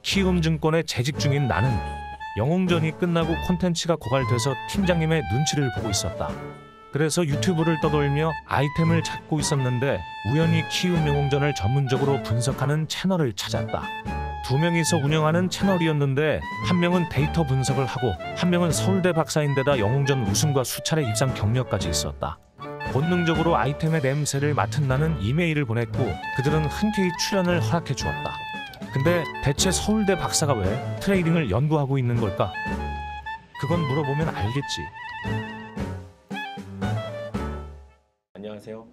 키움증권에 재직 중인 나는 영웅전이 끝나고 콘텐츠가 고갈돼서 팀장님의 눈치를 보고 있었다. 그래서 유튜브를 떠돌며 아이템을 찾고 있었는데 우연히 키움 영웅전을 전문적으로 분석하는 채널을 찾았다. 두 명이서 운영하는 채널이었는데 한 명은 데이터 분석을 하고 한 명은 서울대 박사인데다 영웅전 우승과 수차례 입상 경력까지 있었다. 본능적으로 아이템의 냄새를 맡은 나는 이메일을 보냈고 그들은 흔쾌히 출연을 허락해 주었다. 근데 대체 서울대 박사가 왜 트레이딩을 연구하고 있는 걸까? 그건 물어보면 알겠지. 안녕하세요.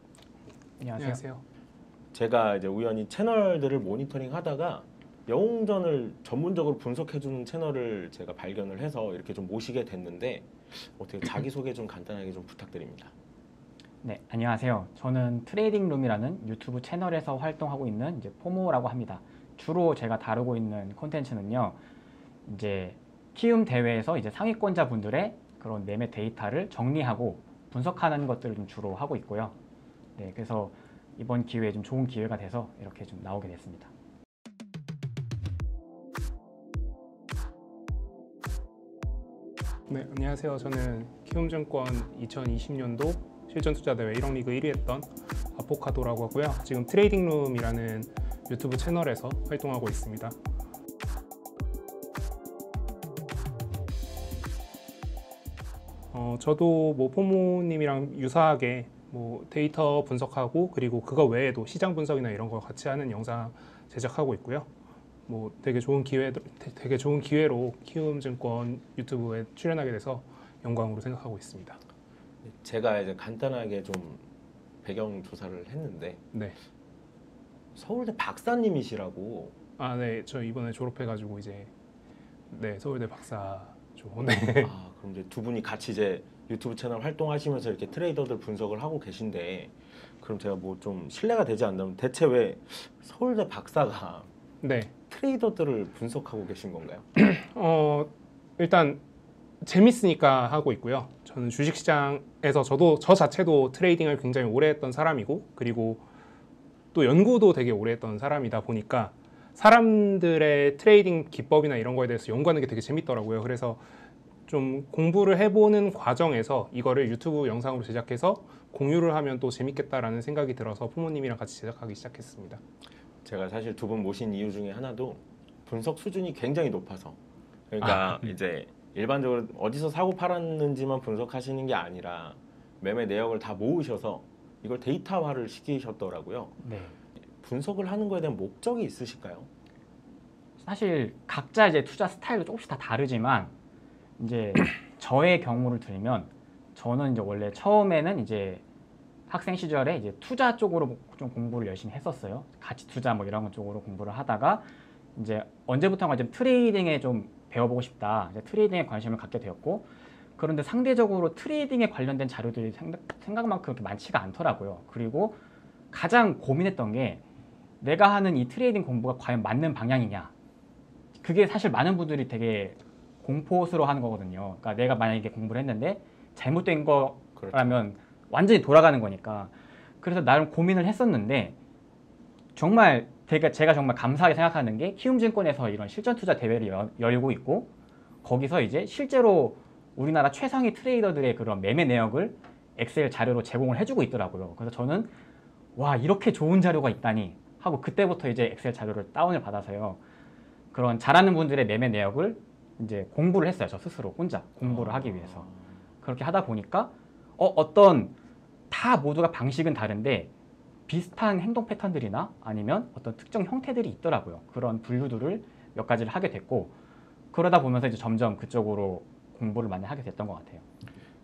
안녕하세요. 제가 이제 우연히 채널들을 모니터링 하다가 영웅전을 전문적으로 분석해주는 채널을 제가 발견을 해서 이렇게 좀 모시게 됐는데 어떻게 자기소개 좀 간단하게 좀 부탁드립니다. 네, 안녕하세요. 저는 트레이딩룸이라는 유튜브 채널에서 활동하고 있는 포모라고 합니다. 주로 제가 다루고 있는 콘텐츠는요, 키움 대회에서 상위권자 분들의 그런 매매 데이터를 정리하고 분석하는 것들을 좀 주로 하고 있고요. 네, 그래서 이번 기회에 좀 좋은 기회가 돼서 이렇게 좀 나오게 됐습니다. 네, 안녕하세요. 저는 키움증권 2020년도 실전투자대회 1억 리그 1위 했던 아포카도라고 하고요. 지금 트레이딩룸이라는 유튜브 채널에서 활동하고 있습니다. 저도 포모님이랑 유사하게 데이터 분석하고 그리고 그거 외에도 시장 분석이나 이런 거 같이 하는 영상 제작하고 있고요. 되게 좋은 기회로 키움증권 유튜브에 출연하게 돼서 영광으로 생각하고 있습니다. 제가 이제 간단하게 좀 배경 조사를 했는데 네. 서울대 박사님이시라고. 아, 네. 저 이번에 졸업해가지고 네, 서울대 박사죠. 네. 아, 그럼 이제 두 분이 같이 이제 유튜브 채널 활동하시면서 이렇게 트레이더들 분석을 하고 계신데, 그럼 제가 좀 신뢰가 되지 않나면 대체 왜 서울대 박사가 네. 트레이더들을 분석하고 계신 건가요? 일단 재밌으니까 하고 있고요. 저는 주식시장에서 저 자체도 트레이딩을 굉장히 오래 했던 사람이고, 그리고 또 연구도 되게 오래 했던 사람이다 보니까 사람들의 트레이딩 기법이나 이런 거에 대해서 연구하는 게 되게 재밌더라고요. 그래서 좀 공부를 해보는 과정에서 이거를 유튜브 영상으로 제작해서 공유를 하면 또 재밌겠다라는 생각이 들어서 부모님이랑 같이 제작하기 시작했습니다. 제가 사실 두 분 모신 이유 중에 하나도 분석 수준이 굉장히 높아서, 그러니까 이제 일반적으로 어디서 사고 팔았는지만 분석하시는 게 아니라 매매 내역을 다 모으셔서 이걸 데이터화를 시키셨더라고요. 네. 분석을 하는 거에 대한 목적이 있으실까요? 사실 각자 투자 스타일도 조금씩 다 다르지만 저의 경우를 들면 저는 원래 처음에는 학생 시절에 투자 쪽으로 좀 공부를 열심히 했었어요. 가치 투자 이런 것 쪽으로 공부를 하다가 언제부턴가 좀 트레이딩에 좀 배워보고 싶다. 트레이딩에 관심을 갖게 되었고, 그런데 상대적으로 트레이딩에 관련된 자료들이 생각만큼 그렇게 많지가 않더라고요. 그리고 가장 고민했던 게 내가 하는 이 트레이딩 공부가 과연 맞는 방향이냐. 그게 사실 많은 분들이 되게 공포스러워하는 거거든요. 그러니까 내가 만약에 공부를 했는데 잘못된 거라면 그렇죠. 완전히 돌아가는 거니까. 그래서 나름 고민을 했었는데 정말 제가 정말 감사하게 생각하는 게 키움증권에서 이런 실전투자 대회를 열고 있고, 거기서 실제로 우리나라 최상위 트레이더들의 그런 매매 내역을 엑셀 자료로 제공을 해주고 있더라고요. 그래서 저는 와, 이렇게 좋은 자료가 있다니 하고 그때부터 엑셀 자료를 다운을 받아서요. 그런 잘하는 분들의 매매 내역을 공부를 했어요. 저 스스로 혼자 공부를 하기 위해서. 그렇게 하다 보니까 어떤 다 모두가 방식은 다른데 비슷한 행동 패턴들이나 아니면 어떤 특정 형태들이 있더라고요. 그런 분류들을 몇 가지를 하게 됐고, 그러다 보면서 점점 그쪽으로 공부를 많이 하게 됐던 것 같아요.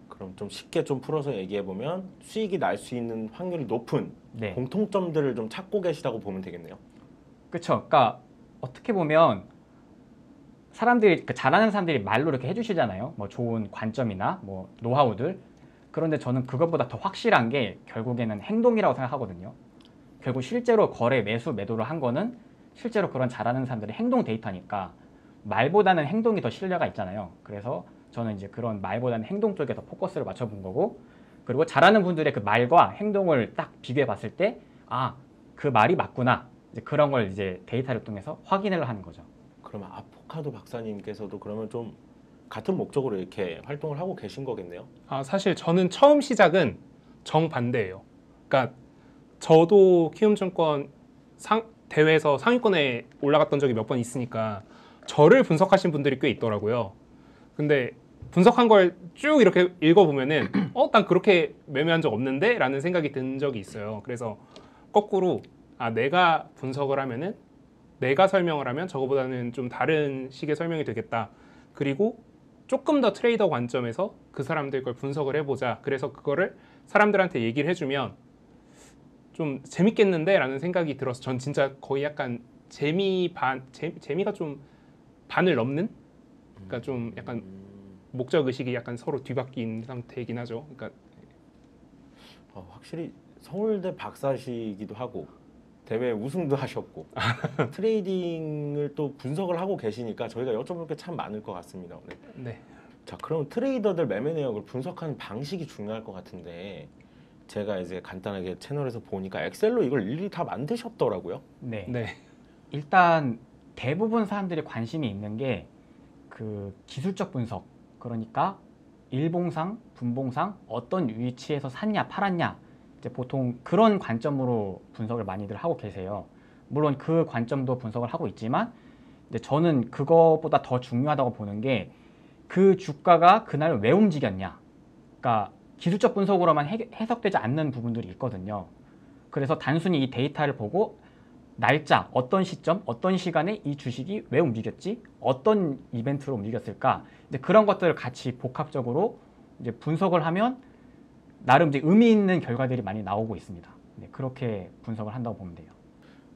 그럼 좀 쉽게 좀 풀어서 얘기해 보면 수익이 날 수 있는 확률이 높은 네. 공통점들을 좀 찾고 계시다고 보면 되겠네요. 그렇죠. 그러니까 어떻게 보면 사람들이 잘하는 사람들이 말로 이렇게 해주시잖아요. 좋은 관점이나 노하우들. 그런데 저는 그것보다 더 확실한 게 결국에는 행동이라고 생각하거든요. 결국 실제로 거래, 매수, 매도를 한 거는 실제로 그런 잘하는 사람들의 행동 데이터니까 말보다는 행동이 더 신뢰가 있잖아요. 그래서 저는 그런 말보다는 행동 쪽에 더 포커스를 맞춰본 거고, 그리고 잘하는 분들의 그 말과 행동을 딱 비교해 봤을 때 아, 그 말이 맞구나. 그런 걸 데이터를 통해서 확인을 하는 거죠. 그러면 아포카도 박사님께서도 그러면 좀 같은 목적으로 이렇게 활동을 하고 계신 거겠네요. 사실 저는 처음 시작은 정반대예요. 그러니까 저도 키움증권 대회에서 상위권에 올라갔던 적이 몇 번 있으니까 저를 분석하신 분들이 꽤 있더라고요. 근데 분석한 걸 쭉 이렇게 읽어보면은 난 그렇게 매매한 적 없는데? 라는 생각이 든 적이 있어요. 그래서 거꾸로 내가 분석을 하면은 내가 설명을 하면 저거보다는 좀 다른 식의 설명이 되겠다. 그리고 조금 더 트레이더 관점에서 그 사람들 걸 분석을 해보자. 그래서 그거를 사람들한테 얘기를 해주면 좀 재밌겠는데? 라는 생각이 들어서 전 진짜 거의 약간 재미가 좀 반을 넘는? 그러니까 좀 약간 목적의식이 약간 서로 뒤바뀐 상태이긴 하죠. 그러니까 확실히 서울대 박사시기도 하고 대회 우승도 하셨고 트레이딩을 또 분석을 하고 계시니까 저희가 여쭤볼 게 참 많을 것 같습니다. 오늘. 네. 자, 그럼 트레이더들 매매 내역을 분석하는 방식이 중요할 것 같은데 제가 이제 간단하게 채널에서 보니까 엑셀로 이걸 일일이 다 만드셨더라고요. 네. 네. 일단 대부분 사람들이 관심이 있는 게 그 기술적 분석, 그러니까 일봉상, 분봉상 어떤 위치에서 샀냐 팔았냐, 이제 보통 그런 관점으로 분석을 많이들 하고 계세요. 물론 그 관점도 분석을 하고 있지만 이제 저는 그거보다 더 중요하다고 보는 게 그 주가가 그날 왜 움직였냐. 그러니까 기술적 분석으로만 해석되지 않는 부분들이 있거든요. 그래서 단순히 이 데이터를 보고 날짜, 어떤 시점, 어떤 시간에 이 주식이 왜 움직였지? 어떤 이벤트로 움직였을까? 이제 그런 것들을 같이 복합적으로 이제 분석을 하면 나름 이제 의미 있는 결과들이 많이 나오고 있습니다. 네, 그렇게 분석을 한다고 보면 돼요.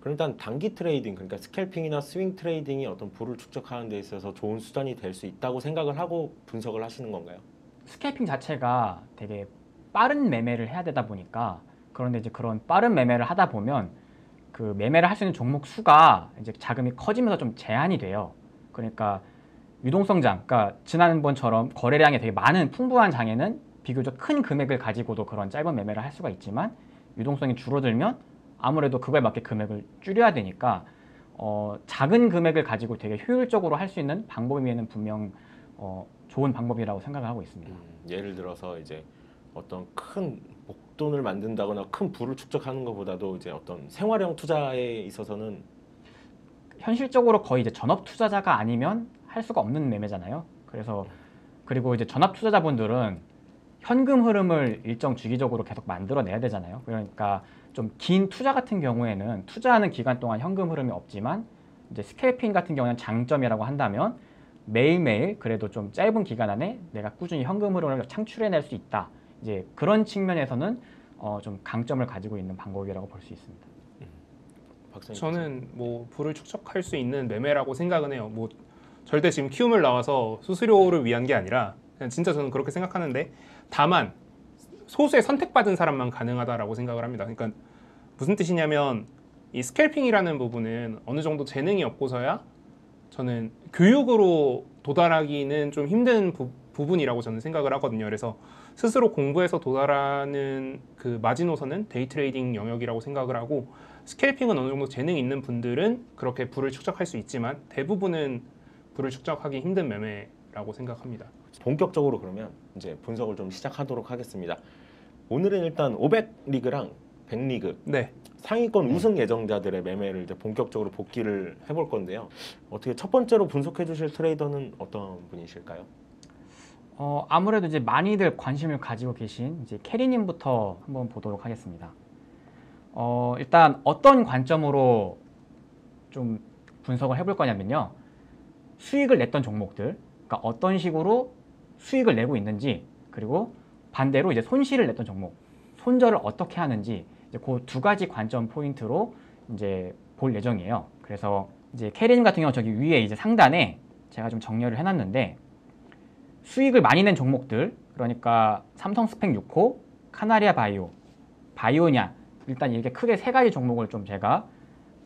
그럼 일단 단기 트레이딩, 그러니까 스캘핑이나 스윙 트레이딩이 어떤 부를 축적하는 데 있어서 좋은 수단이 될 수 있다고 생각을 하고 분석을 하시는 건가요? 스캘핑 자체가 되게 빠른 매매를 해야 되다 보니까, 그런데 이제 그런 빠른 매매를 하다 보면 그 매매를 할 수 있는 종목 수가 이제 자금이 커지면서 좀 제한이 돼요. 그러니까 유동성장, 그러니까 지난번처럼 거래량이 되게 많은 풍부한 장에는 비교적 큰 금액을 가지고도 그런 짧은 매매를 할 수가 있지만 유동성이 줄어들면 아무래도 그거에 맞게 금액을 줄여야 되니까 작은 금액을 가지고 되게 효율적으로 할 수 있는 방법이면 분명 좋은 방법이라고 생각을 하고 있습니다. 예를 들어서 이제 어떤 큰 목돈을 만든다거나 큰 부를 축적하는 것보다도 이제 어떤 생활형 투자에 있어서는 현실적으로 거의 이제 전업 투자자가 아니면 할 수가 없는 매매잖아요. 그래서 그리고 이제 전업 투자자분들은 현금 흐름을 일정 주기적으로 계속 만들어내야 되잖아요. 그러니까 좀 긴 투자 같은 경우에는 투자하는 기간 동안 현금 흐름이 없지만 이제 스캘핑 같은 경우는 장점이라고 한다면 매일매일 그래도 좀 짧은 기간 안에 내가 꾸준히 현금 흐름을 창출해낼 수 있다. 이제 그런 측면에서는 좀 강점을 가지고 있는 방법이라고 볼 수 있습니다. 박사님. 저는 뭐 부를 축적할 수 있는 매매라고 생각은 해요. 뭐 절대 지금 키움을 나와서 수수료를 위한 게 아니라 그냥 진짜 저는 그렇게 생각하는데 다만 소수의 선택받은 사람만 가능하다라고 생각을 합니다. 그러니까 무슨 뜻이냐면 이 스캘핑이라는 부분은 어느 정도 재능이 없고서야 저는 교육으로 도달하기는 좀 힘든 부분이라고 저는 생각을 하거든요. 그래서 스스로 공부해서 도달하는 그 마지노선은 데이 트레이딩 영역이라고 생각을 하고 스캘핑은 어느 정도 재능이 있는 분들은 그렇게 부를 축적할 수 있지만 대부분은 부를 축적하기 힘든 매매라고 생각합니다. 본격적으로 그러면 이제 분석을 좀 시작하도록 하겠습니다. 오늘은 일단 500리그랑 100리그 네. 상위권 우승 예정자들의 매매를 이제 본격적으로 복귀를 해볼 건데요. 어떻게 첫 번째로 분석해 주실 트레이더는 어떤 분이실까요? 아무래도 이제 많이들 관심을 가지고 계신 이제 캐리님부터 한번 보도록 하겠습니다. 일단 어떤 관점으로 좀 분석을 해볼 거냐면요. 수익을 냈던 종목들, 그러니까 어떤 식으로 수익을 내고 있는지, 그리고 반대로 이제 손실을 냈던 종목, 손절을 어떻게 하는지, 이제 그 두 가지 관점 포인트로 이제 볼 예정이에요. 그래서 이제 캐리님 같은 경우 저기 위에 이제 상단에 제가 좀 정리를 해놨는데 수익을 많이 낸 종목들, 그러니까 삼성 스펙 6호, 카나리아 바이오, 바이오냐, 일단 이렇게 크게 세 가지 종목을 좀 제가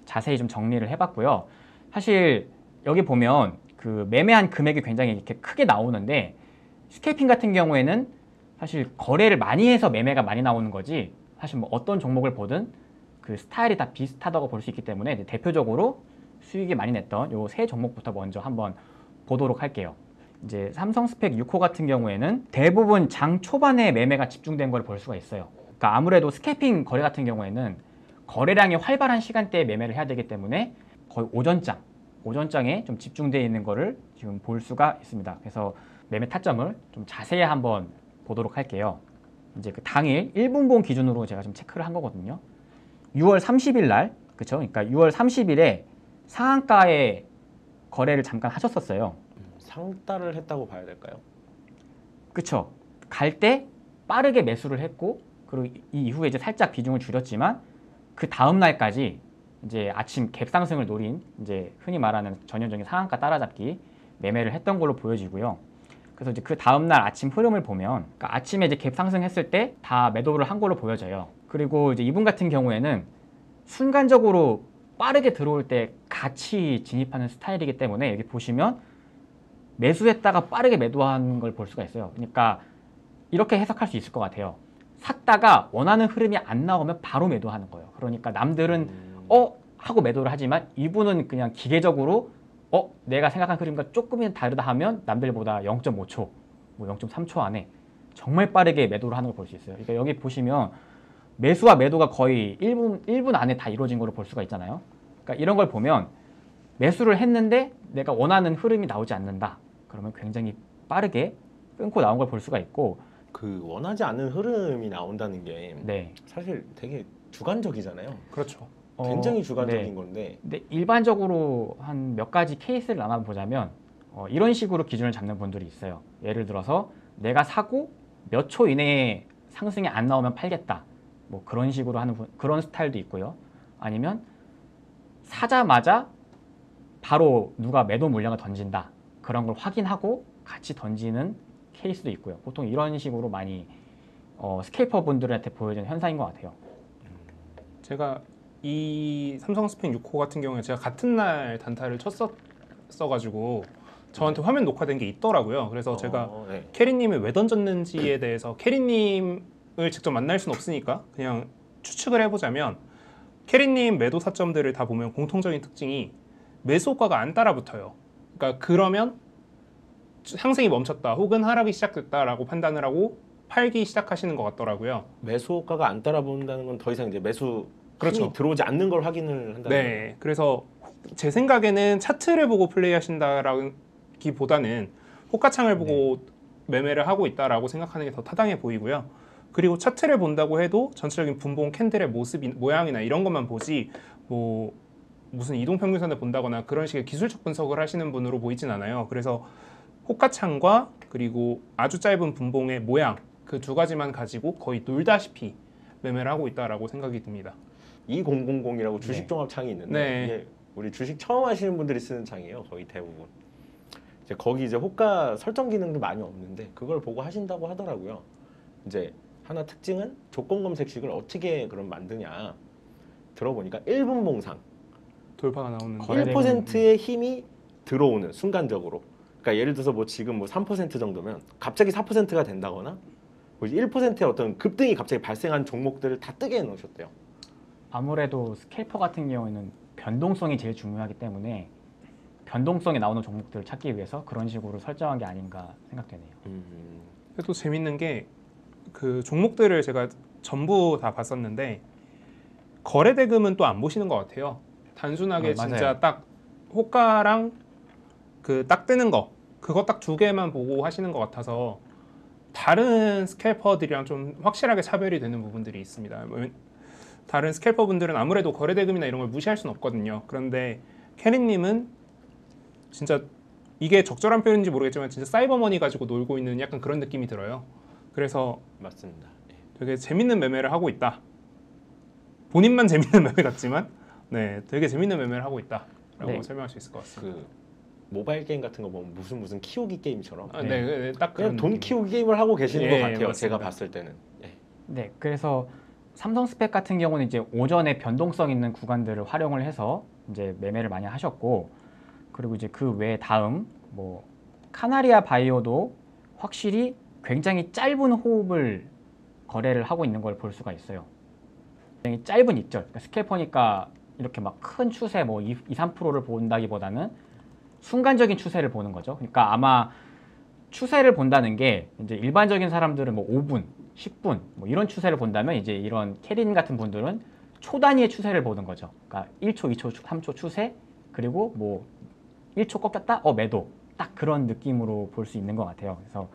자세히 좀 정리를 해봤고요. 사실 여기 보면 그 매매한 금액이 굉장히 이렇게 크게 나오는데 스캘핑 같은 경우에는 사실 거래를 많이 해서 매매가 많이 나오는 거지 사실 뭐 어떤 종목을 보든 그 스타일이 다 비슷하다고 볼 수 있기 때문에 대표적으로 수익이 많이 냈던 요 세 종목부터 먼저 한번 보도록 할게요. 이제 삼성스펙 6호 같은 경우에는 대부분 장 초반에 매매가 집중된 걸 볼 수가 있어요. 그러니까 아무래도 스캐핑 거래 같은 경우에는 거래량이 활발한 시간대에 매매를 해야 되기 때문에 거의 오전장에 좀 집중되어 있는 거를 지금 볼 수가 있습니다. 그래서 매매 타점을 좀 자세히 한번 보도록 할게요. 이제 그 당일 1분봉 기준으로 제가 좀 체크를 한 거거든요. 6월 30일 날, 그쵸? 그러니까 6월 30일에 상한가에 거래를 잠깐 하셨었어요. 상따를 했다고 봐야 될까요? 그쵸? 갈 때 빠르게 매수를 했고, 그리고 이 이후에 이제 살짝 비중을 줄였지만 그 다음 날까지 이제 아침 갭 상승을 노린 이제 흔히 말하는 전형적인 상한가 따라잡기 매매를 했던 걸로 보여지고요. 그래서 이제 그 다음 날 아침 흐름을 보면 그러니까 아침에 이제 갭 상승했을 때 다 매도를 한 걸로 보여져요. 그리고 이제 이분 같은 경우에는 순간적으로 빠르게 들어올 때 같이 진입하는 스타일이기 때문에 여기 보시면 매수했다가 빠르게 매도한 걸 볼 수가 있어요. 그러니까 이렇게 해석할 수 있을 것 같아요. 샀다가 원하는 흐름이 안 나오면 바로 매도하는 거예요. 그러니까 남들은 하고 매도를 하지만 이분은 그냥 기계적으로 내가 생각한 흐름과 조금이라도 다르다 하면 남들보다 0.5초, 뭐 0.3초 안에 정말 빠르게 매도를 하는 걸 볼 수 있어요. 그러니까 여기 보시면 매수와 매도가 거의 1분 안에 다 이루어진 걸로 볼 수가 있잖아요. 그러니까 이런 걸 보면 매수를 했는데 내가 원하는 흐름이 나오지 않는다. 그러면 굉장히 빠르게 끊고 나온 걸 볼 수가 있고 그 원하지 않는 흐름이 나온다는 게 네. 사실 되게 주관적이잖아요. 그렇죠. 굉장히 주관적인 네. 건데 근데 일반적으로 한 몇 가지 케이스를 나눠보자면 이런 식으로 기준을 잡는 분들이 있어요. 예를 들어서 내가 사고 몇 초 이내에 상승이 안 나오면 팔겠다. 뭐 그런 식으로 하는 그런 스타일도 있고요. 아니면 사자마자 바로 누가 매도 물량을 던진다. 그런 걸 확인하고 같이 던지는 케이스도 있고요. 보통 이런 식으로 많이 스케이퍼 분들한테 보여지는 현상인 것 같아요. 제가 이 삼성 스펙 6호 같은 경우에 제가 같은 날 단타를 쳤었어가지고 저한테 화면 녹화된 게 있더라고요. 그래서 제가 네. 캐리님이 왜 던졌는지에 대해서 캐리님을 직접 만날 수는 없으니까 그냥 추측을 해보자면 캐리님 매도 타점들을 다 보면 공통적인 특징이 매수 효과가 안 따라붙어요. 그러니까 그러면 상승이 멈췄다 혹은 하락이 시작됐다라고 판단을 하고 팔기 시작하시는 것 같더라고요. 매수 효과가 안 따라붙는다는 건 더 이상 이제 매수 그렇죠. 힘이 들어오지 않는 걸 확인을 한다는 거예요. 네, 그래서 제 생각에는 차트를 보고 플레이하신다라기보다는 호가창을 보고 매매를 하고 있다라고 생각하는 게 더 타당해 보이고요. 그리고 차트를 본다고 해도 전체적인 분봉 캔들의 모양이나 이런 것만 보지 뭐 무슨 이동평균선을 본다거나 그런 식의 기술적 분석을 하시는 분으로 보이진 않아요. 그래서 호가창과 그리고 아주 짧은 분봉의 모양 그 두 가지만 가지고 거의 놀다시피 매매를 하고 있다라고 생각이 듭니다. 2000이라고 주식 종합 창이 있는데 네. 이게 우리 주식 처음 하시는 분들이 쓰는 창이에요. 거의 대부분. 이제 거기 이제 호가 설정 기능도 많이 없는데 그걸 보고 하신다고 하더라고요. 이제 하나 특징은 조건 검색식을 어떻게 그럼 만드냐 들어보니까 1분 봉상 돌파가 나오는 거래되는- 1%의 힘이 들어오는 순간적으로. 그러니까 예를 들어서 뭐 지금 뭐 3% 정도면 갑자기 4%가 된다거나 1%의 어떤 급등이 갑자기 발생한 종목들을 다 뜨게 해놓으셨대요. 아무래도 스케이퍼 같은 경우에는 변동성이 제일 중요하기 때문에 변동성이 나오는 종목들을 찾기 위해서 그런 식으로 설정한 게 아닌가 생각되네요. 또 재밌는 게 그 종목들을 제가 전부 다 봤었는데 거래 대금은 또 안 보시는 것 같아요. 단순하게 맞아요. 진짜 딱 호가랑 그 딱 뜨는 거 그거 딱 두 개만 보고 하시는 것 같아서 다른 스캘퍼들이랑 좀 확실하게 차별이 되는 부분들이 있습니다. 다른 스캘퍼 분들은 아무래도 거래 대금이나 이런 걸 무시할 수는 없거든요. 그런데 캐리님은 진짜 이게 적절한 표현인지 모르겠지만 진짜 사이버머니 가지고 놀고 있는 약간 그런 느낌이 들어요. 그래서 맞습니다. 예. 되게 재밌는 매매를 하고 있다. 본인만 재밌는 매매 같지만 네, 되게 재밌는 매매를 하고 있다라고 네. 설명할 수 있을 것 같습니다. 그 모바일 게임 같은 거 보면 무슨 키우기 게임처럼 아, 네, 딱 그냥 그런 돈 느낌. 키우기 게임을 하고 계시는 예, 것 같아요. 맞습니다. 제가 봤을 때는. 예. 네, 그래서 삼성 스펙 같은 경우는 이제 오전에 변동성 있는 구간들을 활용을 해서 이제 매매를 많이 하셨고, 그리고 이제 그 외 다음 뭐 카나리아 바이오도 확실히 굉장히 짧은 호흡을 거래를 하고 있는 걸 볼 수가 있어요. 굉장히 짧은 익절, 그러니까 스캘퍼니까 이렇게 막 큰 추세 뭐 2, 3%를 본다기보다는 순간적인 추세를 보는 거죠. 그러니까 아마 추세를 본다는 게 이제 일반적인 사람들은 뭐 5분, 10분 뭐 이런 추세를 본다면 이제 이런 캐린 같은 분들은 초 단위의 추세를 보는 거죠. 그러니까 1초, 2초, 3초 추세 그리고 뭐 1초 꺾였다? 매도. 딱 그런 느낌으로 볼 수 있는 것 같아요. 그래서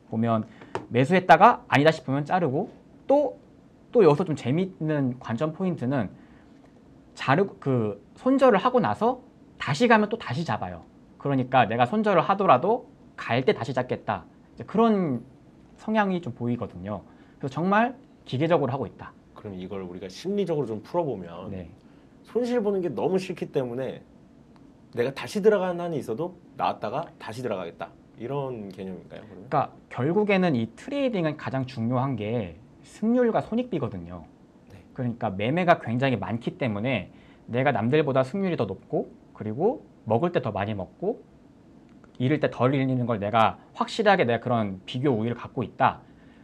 보면 매수했다가 아니다 싶으면 자르고 또 여기서 좀 재미있는 관점 포인트는 그 손절을 하고 나서 다시 가면 또 다시 잡아요. 그러니까 내가 손절을 하더라도 갈 때 다시 잡겠다. 이제 그런 성향이 좀 보이거든요. 그래서 정말 기계적으로 하고 있다. 그럼 이걸 우리가 심리적으로 좀 풀어보면 네. 손실 보는 게 너무 싫기 때문에 내가 다시 들어가는 한이 있어도 나왔다가 다시 들어가겠다. 이런 개념인가요? 그러면? 그러니까 결국에는 이 트레이딩은 가장 중요한 게 승률과 손익비거든요. 네. 그러니까 매매가 굉장히 많기 때문에 내가 남들보다 승률이 더 높고 그리고 먹을 때 더 많이 먹고 잃을 때 덜 잃는 걸 내가 확실하게 내가 그런 비교 우위를 갖고 있다.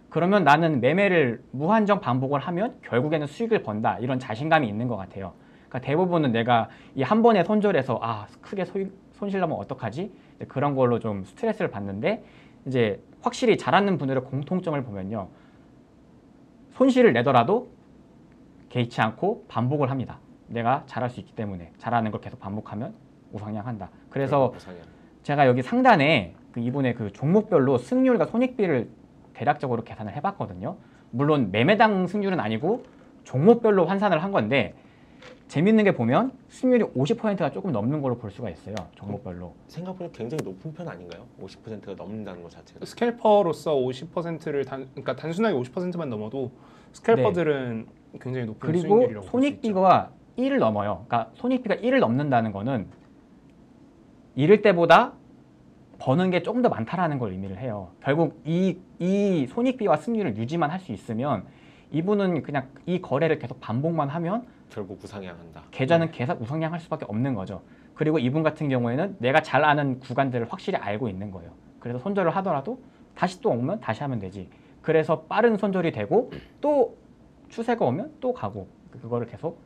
그러면 나는 매매를 무한정 반복을 하면 결국에는 수익을 번다. 이런 자신감이 있는 것 같아요. 그러니까 대부분은 내가 이 한 번에 손절해서 크게 손실 나면 어떡하지? 이제 그런 걸로 좀 스트레스를 받는데 이제 확실히 잘하는 분들의 공통점을 보면요. 손실을 내더라도 개의치 않고 반복을 합니다. 내가 잘할 수 있기 때문에 잘하는 걸 계속 반복하면 우상향한다. 그래서 제가 여기 상단에 이분의 그 종목별로 승률과 손익비를 대략적으로 계산을 해봤거든요. 물론 매매당 승률은 아니고 종목별로 환산을 한 건데 재밌는 게 보면 승률이 50%가 조금 넘는 걸로 볼 수가 있어요. 종목별로. 생각보다 굉장히 높은 편 아닌가요? 50%가 넘는다는 것 자체가. 스캘퍼로서 50%를 그러니까 단순하게 50%만 넘어도 스캘퍼들은 굉장히 높은 그리고 수익률이라고 볼 수 있죠. 손익비가 1을 넘어요. 그러니까 손익비가 1을 넘는다는 거는 잃을 때보다 버는 게 조금 더 많다라는 걸 의미를 해요. 결국 이 손익비와 승률을 유지만 할 수 있으면 이분은 그냥 이 거래를 계속 반복만 하면 결국 우상향한다. 계좌는 계속 우상향할 수밖에 없는 거죠. 그리고 이분 같은 경우에는 내가 잘 아는 구간들을 확실히 알고 있는 거예요. 그래서 손절을 하더라도 다시 또 오면 다시 하면 되지. 그래서 빠른 손절이 되고 또 추세가 오면 또 가고 그거를 계속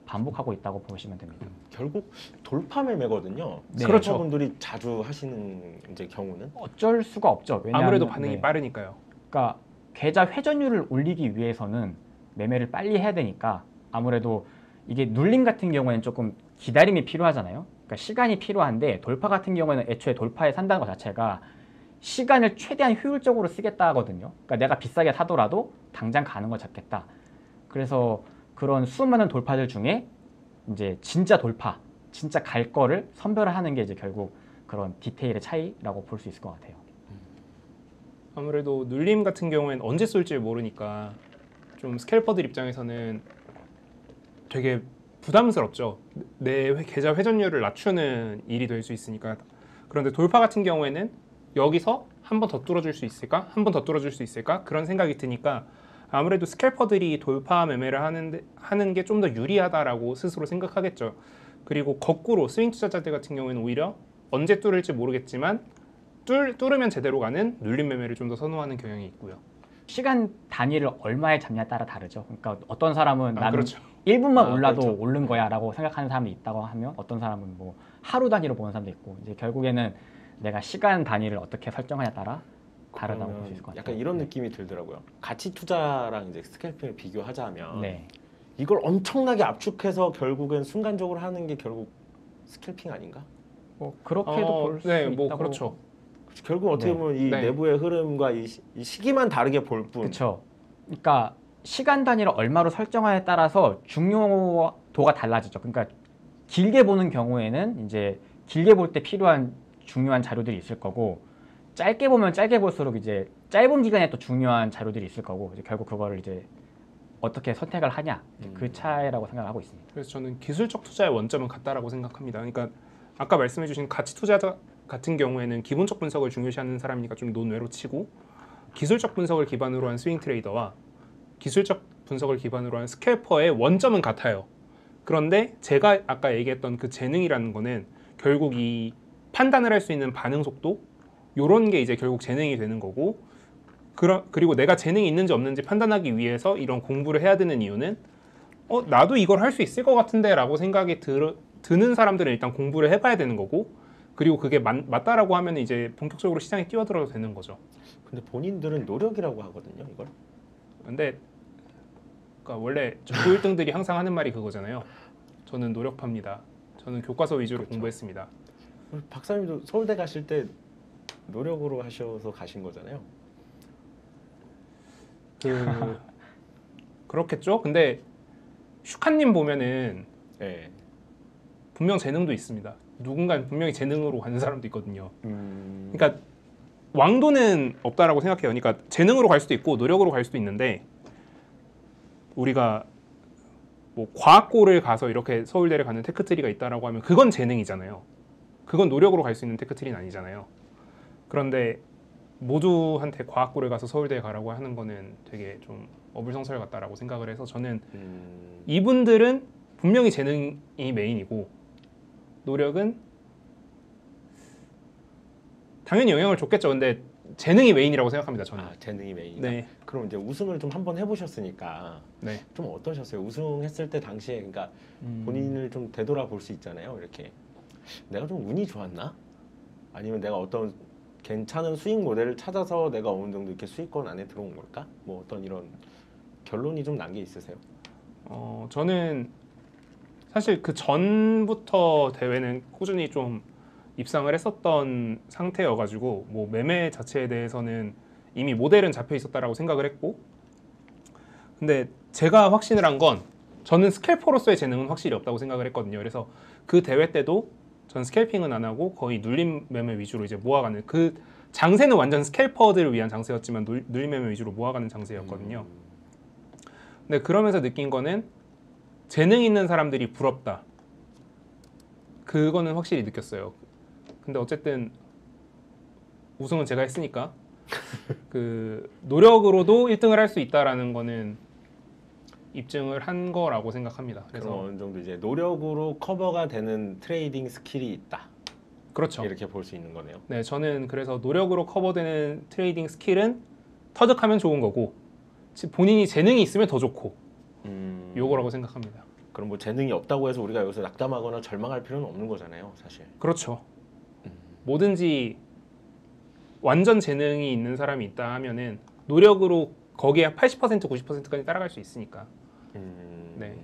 반복하고 있다고 보시면 됩니다. 결국 돌파 매매거든요. 네. 그렇죠. 분들이 자주 하시는 이제 경우는 어쩔 수가 없죠. 왜냐하면, 아무래도 반응이 네. 빠르니까요. 그러니까 계좌 회전율을 올리기 위해서는 매매를 빨리 해야 되니까 아무래도 이게 눌림 같은 경우에는 조금 기다림이 필요하잖아요. 그러니까 시간이 필요한데 돌파 같은 경우에는 애초에 돌파에 산다는 것 자체가 시간을 최대한 효율적으로 쓰겠다 하거든요. 그러니까 내가 비싸게 사더라도 당장 가는 걸 잡겠다. 그래서 그런 수많은 돌파들 중에 이제 진짜 돌파, 진짜 갈 거를 선별하는 게 이제 결국 그런 디테일의 차이라고 볼 수 있을 것 같아요. 아무래도 눌림 같은 경우에는 언제 쏠지 모르니까 좀 스캘퍼들 입장에서는 되게 부담스럽죠. 내 계좌 회전율을 낮추는 일이 될 수 있으니까. 그런데 돌파 같은 경우에는 여기서 한 번 더 뚫어줄 수 있을까? 한 번 더 뚫어줄 수 있을까? 그런 생각이 드니까 아무래도 스캘퍼들이 돌파 매매를 하는 게 좀 더 유리하다라고 스스로 생각하겠죠. 그리고 거꾸로 스윙 투자자들 같은 경우에는 오히려 언제 뚫을지 모르겠지만 뚫으면 제대로 가는 눌림 매매를 좀 더 선호하는 경향이 있고요. 시간 단위를 얼마에 잡냐에 따라 다르죠. 그러니까 어떤 사람은 나는 그렇죠. 1분만 올라도 그렇죠. 오른 거야 라고 생각하는 사람이 있다고 하면 어떤 사람은 뭐 하루 단위로 보는 사람도 있고 이제 결국에는 내가 시간 단위를 어떻게 설정하냐에 따라 다르다고 볼 수 있을 것 같아요. 약간 이런 느낌이 들더라고요. 가치 투자랑 이제 스캘핑을 비교하자면 네. 이걸 엄청나게 압축해서 결국엔 순간적으로 하는 게 결국 스캘핑 아닌가? 뭐 그렇게도 볼 수 네, 있다고. 뭐 그렇죠. 결국 어떻게 네. 보면 이 네. 내부의 흐름과 이 시기만 다르게 볼 뿐. 그렇죠. 그러니까 시간 단위를 얼마로 설정하에 따라서 중요도가 달라지죠. 그러니까 길게 보는 경우에는 이제 길게 볼 때 필요한 중요한 자료들이 있을 거고 짧게 보면 짧게 볼수록 이제 짧은 기간에 또 중요한 자료들이 있을 거고 이제 결국 그거를 이제 어떻게 선택을 하냐 그 차이라고 생각하고 있습니다. 그래서 저는 기술적 투자의 원점은 같다라고 생각합니다. 그러니까 아까 말씀해주신 가치 투자자 같은 경우에는 기본적 분석을 중요시하는 사람이니까 좀 논외로 치고 기술적 분석을 기반으로 한 스윙 트레이더와 기술적 분석을 기반으로 한 스캘퍼의 원점은 같아요. 그런데 제가 아까 얘기했던 그 재능이라는 거는 결국 이 판단을 할 수 있는 반응 속도 요런 게 이제 결국 재능이 되는 거고 그리고 내가 재능이 있는지 없는지 판단하기 위해서 이런 공부를 해야 되는 이유는 나도 이걸 할 수 있을 것 같은데라고 생각이 드는 사람들은 일단 공부를 해봐야 되는 거고, 그리고 그게 맞다라고 하면 이제 본격적으로 시장에 뛰어들어도 되는 거죠. 근데 본인들은 노력이라고 하거든요, 이걸. 근데 그러니까 원래 전교 1등들이 항상 하는 말이 그거잖아요. 저는 노력파입니다. 저는 교과서 위주로 그렇죠. 공부했습니다. 박사님도 서울대 가실 때 노력으로 하셔서 가신 거잖아요. 그렇겠죠. 근데 슈카님 보면은 네. 분명 재능도 있습니다. 누군가는 분명히 재능으로 가는 사람도 있거든요. 음... 그러니까 왕도는 없다라고 생각해요. 그러니까 재능으로 갈 수도 있고 노력으로 갈 수도 있는데, 우리가 뭐 과학고를 가서 이렇게 서울대를 가는 테크트리가 있다라고 하면 그건 재능이잖아요. 그건 노력으로 갈 수 있는 테크트리는 아니잖아요. 그런데 모두한테 과학고를 가서 서울대에 가라고 하는 거는 되게 좀 어불성설 같다라고 생각을 해서, 저는 이분들은 분명히 재능이 메인이고 노력은 당연히 영향을 줬겠죠. 근데 재능이 메인이라고 생각합니다. 저는. 재능이 메인이다. 네. 그럼 이제 우승을 좀 한번 해보셨으니까 네. 좀 어떠셨어요? 우승했을 때 당시에 그러니까 본인을 좀 되돌아볼 수 있잖아요. 이렇게 내가 좀 운이 좋았나? 아니면 내가 어떤 괜찮은 수익 모델을 찾아서 내가 어느 정도 이렇게 수익권 안에 들어온 걸까? 뭐 어떤 이런 결론이 좀 난 게 있으세요? 저는 사실 그 전부터 대회는 꾸준히 좀 입상을 했었던 상태여가지고 뭐 매매 자체에 대해서는 이미 모델은 잡혀 있었다라고 생각을 했고, 근데 제가 확신을 한 건 저는 스캘퍼로서의 재능은 확실히 없다고 생각을 했거든요. 그래서 그 대회 때도 전 스캘핑은 안 하고 거의 눌림 매매 위주로 이제 모아가는, 그 장세는 완전 스캘퍼들을 위한 장세였지만 눌림 매매 위주로 모아가는 장세였거든요. 근데 그러면서 느낀 거는 재능 있는 사람들이 부럽다. 그거는 확실히 느꼈어요. 근데 어쨌든 우승은 제가 했으니까 그 노력으로도 1등을 할 수 있다라는 거는 입증을 한 거라고 생각합니다. 그래서 그래서 어느 정도 이제 노력으로 커버가 되는 트레이딩 스킬이 있다. 그렇죠. 이렇게 볼 수 있는 거네요. 네, 저는 그래서 노력으로 커버되는 트레이딩 스킬은 터득하면 좋은 거고, 본인이 재능이 있으면 더 좋고, 요거라고 생각합니다. 그럼 뭐 재능이 없다고 해서 우리가 여기서 낙담하거나 절망할 필요는 없는 거잖아요, 사실. 그렇죠. 뭐든지 완전 재능이 있는 사람이 있다 하면은 노력으로 거기에 80% 90%까지 따라갈 수 있으니까. 네.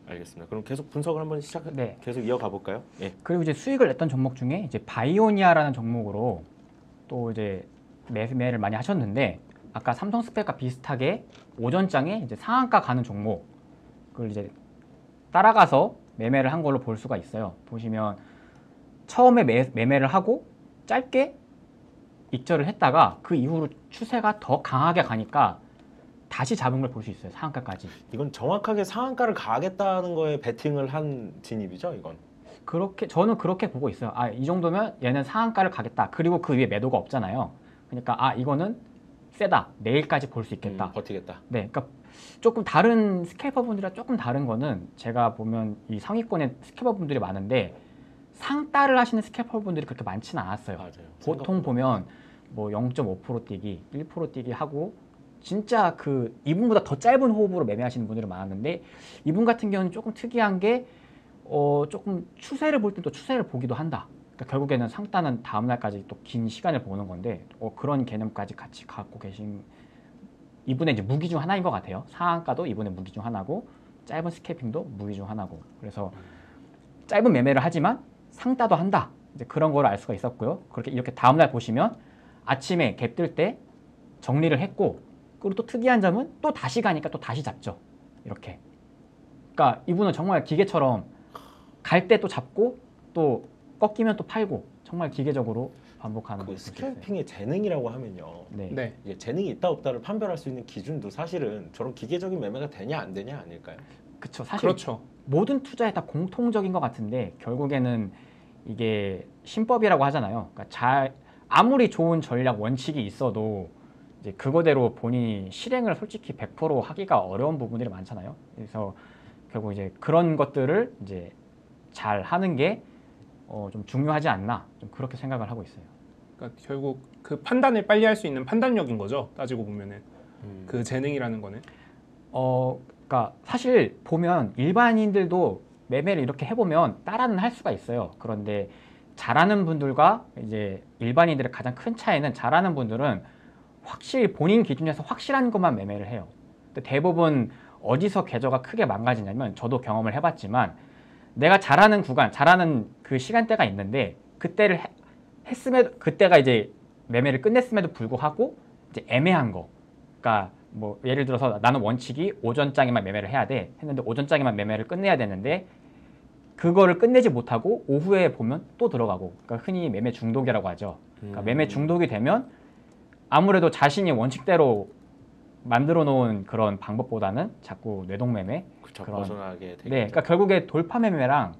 알겠습니다. 그럼 계속 분석을 한번 네. 계속 이어가 볼까요? 예. 그리고 이제 수익을 냈던 종목 중에 이제 바이오니아라는 종목으로 또 이제 매매를 많이 하셨는데, 아까 삼성 스펙과 비슷하게 오전장에 이제 상한가 가는 종목을 이제 따라가서 매매를 한 걸로 볼 수가 있어요. 보시면 처음에 매매를 하고 짧게 익절을 했다가 그 이후로 추세가 더 강하게 가니까 다시 잡은 걸 볼 수 있어요. 상한가까지. 이건 정확하게 상한가를 가겠다는 거에 베팅을 한 진입이죠, 이건. 그렇게 저는 그렇게 보고 있어요. 아, 이 정도면 얘는 상한가를 가겠다. 그리고 그 위에 매도가 없잖아요. 그러니까 이거는 세다. 내일까지 볼 수 있겠다. 버티겠다. 네, 그러니까 조금 다른 스캘퍼 분들이랑 조금 다른 거는, 제가 보면 이 상위권에 스캘퍼 분들이 많은데 상따를 하시는 스캘퍼 분들이 그렇게 많지는 않았어요. 맞아요. 보통 보면 뭐 0.5% 뛰기, 1% 뛰기 하고 진짜 그 이분보다 더 짧은 호흡으로 매매하시는 분들이 많았는데, 이분 같은 경우는 조금 특이한 게 조금 추세를 볼 때 또 추세를 보기도 한다. 그러니까 결국에는 상따는 다음 날까지 또 긴 시간을 보는 건데 그런 개념까지 같이 갖고 계신 이분의 이제 무기 중 하나인 것 같아요. 상한가도 이분의 무기 중 하나고 짧은 스캐핑도 무기 중 하나고, 그래서 짧은 매매를 하지만 상따도 한다. 이제 그런 걸 알 수가 있었고요. 그렇게 이렇게 다음 날 보시면 아침에 갭 뜰 때 정리를 했고, 그리고 또 특이한 점은 또 다시 가니까 또 다시 잡죠. 이렇게. 그러니까 이분은 정말 기계처럼 갈 때 또 잡고 또 꺾이면 또 팔고, 정말 기계적으로 반복하는 그 걸 볼 수 있어요. 스캘핑의 재능이라고 하면요. 네. 네. 이게 재능이 있다 없다를 판별할 수 있는 기준도 사실은 저런 기계적인 매매가 되냐 안 되냐 아닐까요? 그쵸. 사실 그렇죠. 모든 투자에 다 공통적인 것 같은데 결국에는 이게 신법이라고 하잖아요. 그러니까 아무리 좋은 전략 원칙이 있어도 이제 그거대로 본인이 실행을 솔직히 100% 하기가 어려운 부분들이 많잖아요. 그래서 결국 이제 그런 것들을 이제 잘 하는 게 좀 중요하지 않나, 좀 그렇게 생각을 하고 있어요. 그러니까 결국 그 판단을 빨리 할 수 있는 판단력인 거죠. 따지고 보면은 그 재능이라는 거는. 그러니까 사실 보면 일반인들도 매매를 이렇게 해보면 따라는 할 수가 있어요. 그런데 잘하는 분들과 이제 일반인들의 가장 큰 차이는 잘하는 분들은 확실히 본인 기준에서 확실한 것만 매매를 해요. 근데 대부분 어디서 계좌가 크게 망가지냐면 저도 경험을 해봤지만 내가 잘하는 구간, 잘하는 그 시간대가 있는데 그때를 했음에도 그때가 이제 매매를 끝냈음에도 불구하고 이제 애매한 거. 그러니까 뭐 예를 들어서 나는 원칙이 오전장에만 매매를 해야 돼 했는데 오전장에만 매매를 끝내야 되는데 그거를 끝내지 못하고 오후에 보면 또 들어가고 그러니까 흔히 매매 중독이라고 하죠. 그러니까 매매 중독이 되면 아무래도 자신이 원칙대로 만들어 놓은 그런 방법보다는 자꾸 뇌동매매 그쵸, 그런- 벗어나게 되겠죠. 네, 그러니까 결국에 돌파매매랑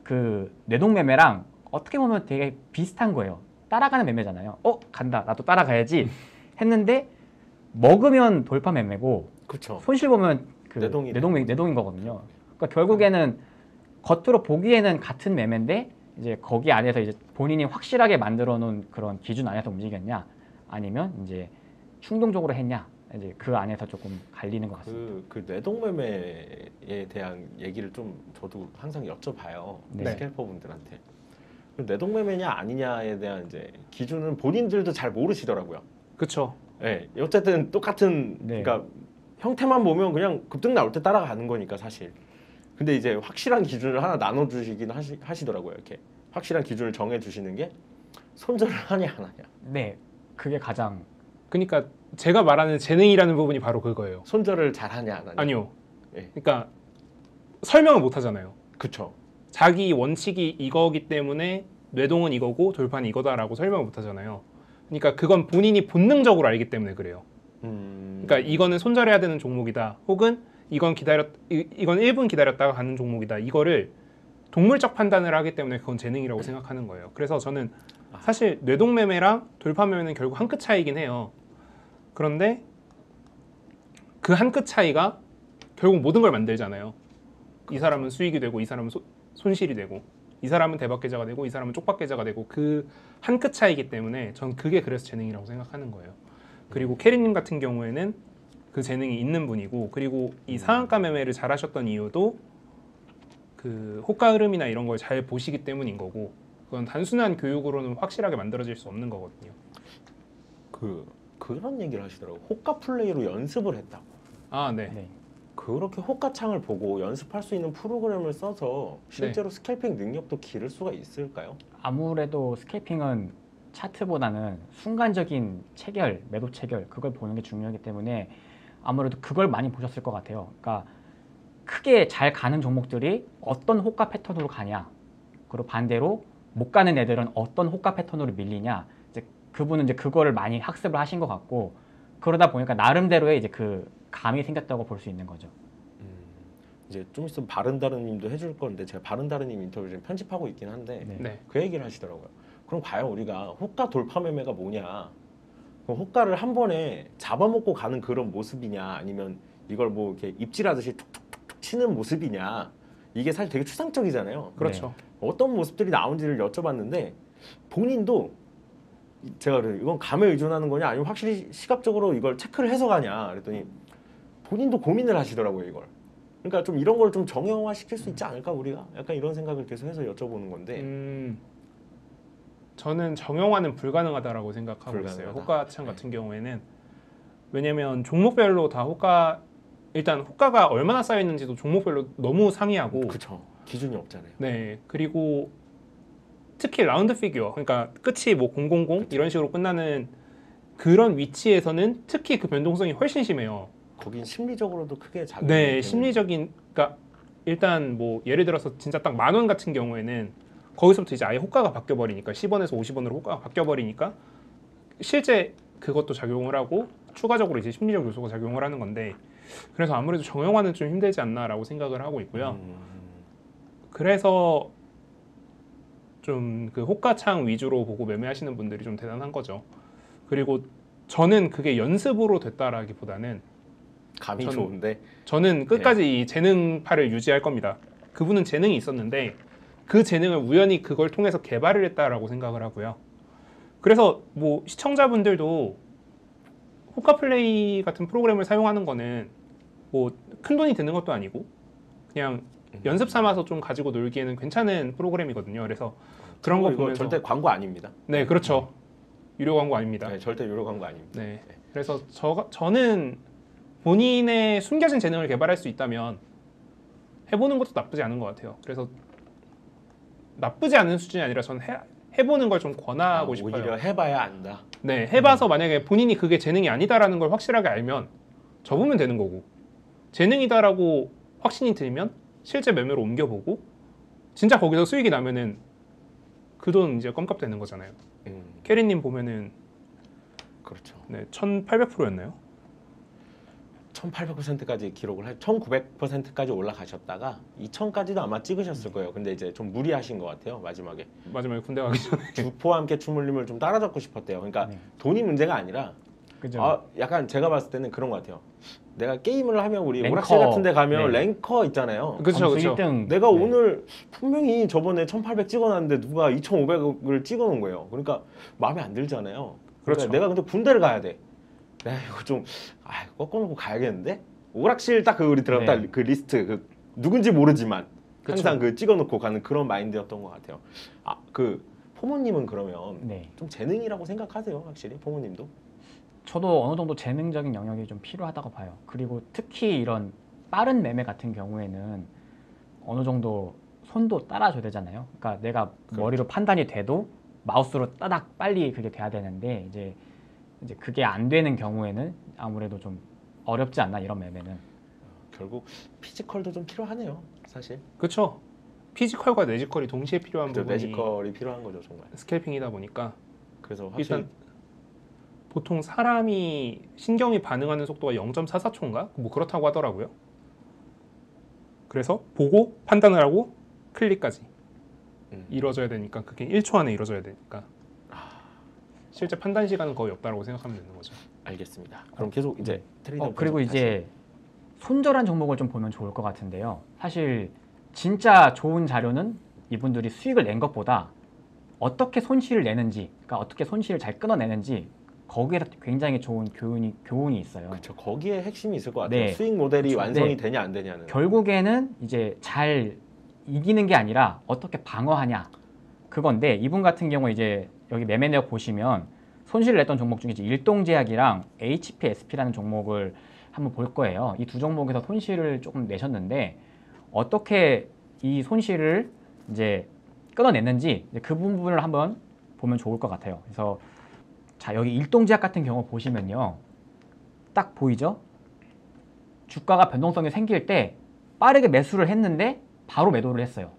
그 뇌동매매랑 어떻게 보면 되게 비슷한 거예요. 따라가는 매매잖아요. 간다. 나도 따라가야지 했는데 먹으면 돌파매매고 그쵸. 손실 보면 그 뇌동이 뇌동인 거거든요. 그러니까 결국에는 겉으로 보기에는 같은 매매인데 이제 거기 안에서 이제 본인이 확실하게 만들어 놓은 그런 기준 안에서 움직였냐 아니면 이제 충동적으로 했냐 이제 그 안에서 조금 갈리는 것 같습니다. 그 뇌동매매에 대한 얘기를 좀 저도 항상 여쭤봐요. 네. 스캘퍼분들한테. 뇌동매매냐 아니냐에 대한 이제 기준은 본인들도 잘 모르시더라고요. 그렇죠. 네, 어쨌든 똑같은 네. 그러니까 형태만 보면 그냥 급등 나올 때 따라가는 거니까 사실. 근데 이제 확실한 기준을 하나 나눠주시긴 하시더라고요. 이렇게 확실한 기준을 정해주시는 게 손절을 하냐 안 하냐. 네, 그게 가장 그러니까 제가 말하는 재능이라는 부분이 바로 그거예요. 손절을 잘 하냐 안 하냐. 아니요. 네. 그러니까 설명을 못 하잖아요. 그쵸. 자기 원칙이 이거기 때문에 뇌동은 이거고 돌파는 이거다라고 설명을 못 하잖아요. 그러니까 그건 본인이 본능적으로 알기 때문에 그래요. 그러니까 이거는 손절해야 되는 종목이다. 혹은 이건 1분 기다렸다가 가는 종목이다. 이거를 동물적 판단을 하기 때문에 그건 재능이라고 생각하는 거예요. 그래서 저는 사실 뇌동매매랑 돌파매매는 결국 한 끗 차이긴 해요. 그런데 그 한 끗 차이가 결국 모든 걸 만들잖아요. 이 사람은 수익이 되고 이 사람은 손실이 되고 이 사람은 대박 계좌가 되고 이 사람은 쪽박 계좌가 되고 그 한 끗 차이기 때문에 전 그게 그래서 재능이라고 생각하는 거예요. 그리고 캐리님 같은 경우에는 그 재능이 있는 분이고 그리고 이 상한가 매매를 잘하셨던 이유도 그 호가 흐름이나 이런 걸 잘 보시기 때문인 거고 그건 단순한 교육으로는 확실하게 만들어질 수 없는 거거든요. 그런 얘기를 하시더라고. 호가 플레이로 연습을 했다고. 아, 네. 네. 그렇게 호가창을 보고 연습할 수 있는 프로그램을 써서 실제로 스캘핑 능력도 기를 수가 있을까요? 아무래도 스캘핑은 차트보다는 순간적인 체결, 매도 체결 그걸 보는 게 중요하기 때문에 아무래도 그걸 많이 보셨을 것 같아요. 그러니까 크게 잘 가는 종목들이 어떤 호가 패턴으로 가냐, 그리고 반대로 못 가는 애들은 어떤 호가 패턴으로 밀리냐, 이제 그분은 이제 그거를 많이 학습을 하신 것 같고 그러다 보니까 나름대로의 이제 그 감이 생겼다고 볼 수 있는 거죠. 이제 좀 있으면 바른다르님도 해줄 건데 제가 바른다르님 인터뷰 지금 편집하고 있긴 한데 네. 네. 그 얘기를 하시더라고요. 그럼 과연 우리가 호가 돌파 매매가 뭐냐? 그럼 호가를 한 번에 잡아먹고 가는 그런 모습이냐, 아니면 이걸 뭐 이렇게 입질하듯이 툭툭툭툭 치는 모습이냐? 이게 사실 되게 추상적이잖아요. 그렇죠. 어떤 모습들이 나온지를 여쭤봤는데 본인도 제가 그래요. 이건 감에 의존하는 거냐, 아니면 확실히 시각적으로 이걸 체크를 해서 가냐? 그랬더니 본인도 고민을 하시더라고요, 이걸. 그러니까 좀 이런 걸 좀 정형화 시킬 수 있지 않을까 우리가? 약간 이런 생각을 계속해서 여쭤보는 건데. 저는 정형화는 불가능하다라고 생각하고 불가능하다. 있어요. 호가창 네. 같은 경우에는 왜냐면 종목별로 다 일단 호가가 얼마나 쌓여 있는지도 종목별로 너무 상이하고 그쵸. 기준이 없잖아요. 네, 그리고 특히 라운드 피규어, 그러니까 끝이 뭐 000 이런 식으로 끝나는 그런 위치에서는 특히 그 변동성이 훨씬 심해요. 거긴 심리적으로도 크게 작용이 네, 되는- 심리적인, 그러니까 일단 뭐 예를 들어서 진짜 딱 10,000원 같은 경우에는 거기서부터 이제 아예 호가가 바뀌어 버리니까 10원에서 50원으로 호가가 바뀌어 버리니까 실제 그것도 작용을 하고 추가적으로 이제 심리적 요소가 작용을 하는 건데 그래서 아무래도 정형화는 좀 힘들지 않나라고 생각을 하고 있고요. 그래서 좀 그 호가창 위주로 보고 매매하시는 분들이 좀 대단한 거죠. 그리고 저는 그게 연습으로 됐다라기보다는 감이 저는- 좋은데 저는 끝까지 이 재능파를 유지할 겁니다. 그분은 재능이 있었는데 그 재능을 우연히 그걸 통해서 개발을 했다라고 생각을 하고요. 그래서 뭐 시청자분들도 호가 플레이 같은 프로그램을 사용하는 거는 뭐 큰 돈이 드는 것도 아니고 그냥 연습 삼아서 좀 가지고 놀기에는 괜찮은 프로그램이거든요. 그래서 그런 거 이거 보면서 절대 광고 아닙니다. 네, 그렇죠. 유료 광고 아닙니다. 네, 절대 유료 광고 아닙니다. 네. 그래서 저는 본인의 숨겨진 재능을 개발할 수 있다면 해보는 것도 나쁘지 않은 것 같아요. 그래서 나쁘지 않은 수준이 아니라 저는 해보는 걸 좀 권하고 싶어요. 오히려 해봐야 안다. 네, 해봐서 만약에 본인이 그게 재능이 아니다라는 걸 확실하게 알면 접으면 되는 거고, 재능이다라고 확신이 들면 실제 매매로 옮겨보고 진짜 거기서 수익이 나면은 그 돈 이제 껌값 되는 거잖아요. 캐리님 보면은 그렇죠. 네, 1,800%였나요? 1800%까지 기록을 1900%까지 올라가셨다가 2000까지도 아마 찍으셨을 거예요. 근데 이제 좀 무리하신 것 같아요. 마지막에 마지막에 군대 가기 전에. 주포와 함께 춤을 림을 좀 따라잡고 싶었대요. 그러니까 네. 돈이 문제가 아니라 그죠. 약간 제가 봤을 때는 그런 것 같아요. 내가 게임을 하면 우리 랭커. 오락실 같은 데 가면 네. 랭커 있잖아요. 그렇죠, 점수 그렇죠. 1등. 내가 네. 오늘 분명히 저번에 1800 찍어놨는데 누가 2500을 찍어놓은 거예요. 그러니까 마음에 안 들잖아요. 그러니까 그렇죠. 내가 근데 군대를 가야 돼. 내가 이거 좀 꺾어놓고 가야겠는데? 오락실 딱 그 우리 들어갔다 네. 그 리스트 그 누군지 모르지만 그렇죠. 항상 그 찍어놓고 가는 그런 마인드였던 것 같아요. 그 포모님은 그러면 네. 좀 재능이라고 생각하세요, 확실히 포모님도? 저도 어느 정도 재능적인 영역이 좀 필요하다고 봐요. 그리고 특히 이런 빠른 매매 같은 경우에는 어느 정도 손도 따라줘야 되잖아요. 그러니까 내가 머리로 판단이 돼도 마우스로 따닥 빨리 그게 돼야 되는데 이제 그게 안 되는 경우에는 아무래도 좀 어렵지 않나 이런 매매는. 결국 피지컬도 좀 필요하네요, 사실. 그렇죠. 피지컬과 뇌지컬이 동시에 필요한 부분이 매지컬이 필요한 거죠, 정말. 스캘핑이다 보니까 그래서 확실히 일단 보통 사람이 신경이 반응하는 속도가 0.44초인가? 뭐 그렇다고 하더라고요. 그래서 보고 판단을 하고 클릭까지 이루어져야 되니까 그게 1초 안에 이루어져야 되니까 실제 판단 시간은 거의 없다고 생각하면 되는 거죠. 알겠습니다. 그럼 계속 이제 트레이더 그리고 분석 이제 손절한 종목을 좀 보면 좋을 것 같은데요. 사실 진짜 좋은 자료는 이분들이 수익을 낸 것보다 어떻게 손실을 내는지, 그러니까 어떻게 손실을 잘 끊어내는지 거기에 굉장히 좋은 교훈이 있어요. 그렇죠. 거기에 핵심이 있을 것 같아요. 네. 수익 모델이 그렇죠. 완성이 네. 되냐 안 되냐는. 결국에는 이제 잘 이기는 게 아니라 어떻게 방어하냐 그건데, 이분 같은 경우 이제 여기 매매 내역 보시면 손실을 냈던 종목 중에 이제 일동제약이랑 HPSP라는 종목을 한번 볼 거예요. 이 두 종목에서 손실을 조금 내셨는데 어떻게 이 손실을 이제 끊어냈는지 이제 그 부분을 한번 보면 좋을 것 같아요. 그래서 자, 여기 일동제약 같은 경우 보시면요, 딱 보이죠? 주가가 변동성이 생길 때 빠르게 매수를 했는데 바로 매도를 했어요.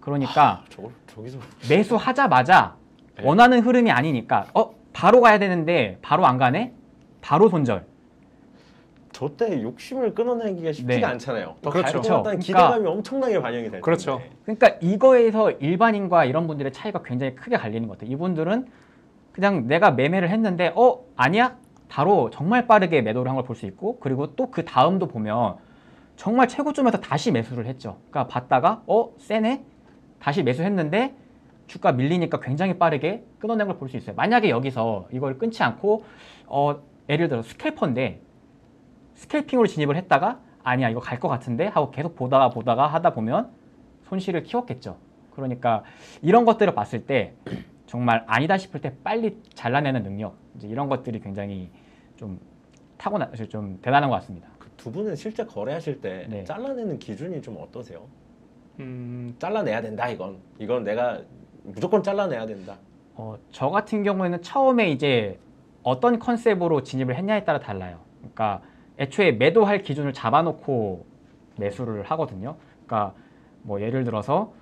그러니까 저기서 매수하자마자 네. 원하는 흐름이 아니니까 바로 가야 되는데 바로 안 가네? 바로 손절. 저때 욕심을 끊어내기가 쉽지가 네. 않잖아요. 더 그렇죠. 갈 것 같다는 그러니까- 기대감이 엄청나게 반영이 될 그렇죠. 텐데. 그러니까 이거에서 일반인과 이런 분들의 차이가 굉장히 크게 갈리는 것 같아요. 이분들은 그냥 내가 매매를 했는데 아니야? 바로 정말 빠르게 매도를 한 걸 볼 수 있고, 그리고 또 그 다음도 보면 정말 최고점에서 다시 매수를 했죠. 그러니까 봤다가 세네? 다시 매수했는데 주가 밀리니까 굉장히 빠르게 끊어낸 걸 볼 수 있어요. 만약에 여기서 이걸 끊지 않고 예를 들어 스캘퍼인데 스캘핑으로 진입을 했다가 아니야 이거 갈 것 같은데 하고 계속 보다가 하다 보면 손실을 키웠겠죠. 그러니까 이런 것들을 봤을 때 정말 아니다 싶을 때 빨리 잘라내는 능력, 이제 이런 것들이 굉장히 좀 좀 대단한 것 같습니다. 두 분은 실제 거래하실 때 네. 잘라내는 기준이 좀 어떠세요? 잘라내야 된다 이건 내가 무조건 잘라내야 된다. 저 같은 경우에는 처음에 이제 어떤 컨셉으로 진입을 했냐에 따라 달라요. 그러니까 애초에 매도할 기준을 잡아놓고 매수를 하거든요. 그러니까 뭐 예를 들어서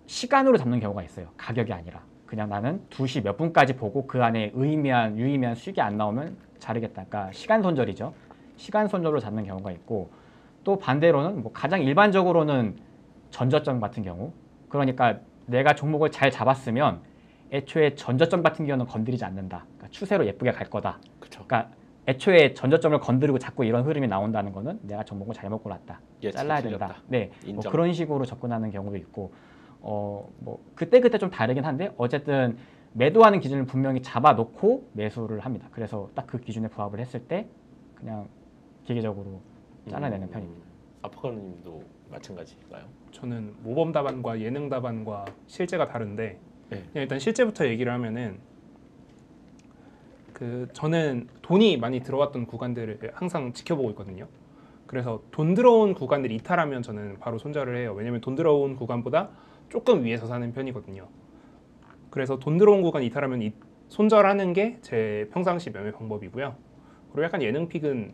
시간으로 잡는 경우가 있어요. 가격이 아니라 그냥 나는 2시 몇 분까지 보고 그 안에 유의미한 수익이 안 나오면 자르겠다. 그러니까 시간 손절이죠. 시간 손절로 잡는 경우가 있고, 또 반대로는 뭐 가장 일반적으로는 전저점 같은 경우, 그러니까 내가 종목을 잘 잡았으면 애초에 전저점 같은 경우는 건드리지 않는다. 그러니까 추세로 예쁘게 갈 거다. 그렇죠. 그러니까 애초에 전저점을 건드리고 자꾸 이런 흐름이 나온다는 거는 내가 종목을 잘못 골랐다. 예측이 잘라야 틀렸다. 된다. 네, 뭐 인정. 그런 식으로 접근하는 경우도 있고, 뭐 그때 좀 다르긴 한데 어쨌든 매도하는 기준을 분명히 잡아놓고 매수를 합니다. 그래서 딱 그 기준에 부합을 했을 때 그냥 기계적으로 잘라내는 편입니다. 아포가님도 마찬가지인가요? 저는 모범 답안과 예능 답안과 실제가 다른데 네. 그냥 일단 실제부터 얘기를 하면은 저는 돈이 많이 들어왔던 구간들을 항상 지켜보고 있거든요. 그래서 돈 들어온 구간들 이탈하면 저는 바로 손절을 해요. 왜냐면 돈 들어온 구간보다 조금 위에서 사는 편이거든요. 그래서 돈 들어온 구간 이탈하면 손절하는 게 제 평상시 매매 방법이고요. 그리고 약간 예능 픽은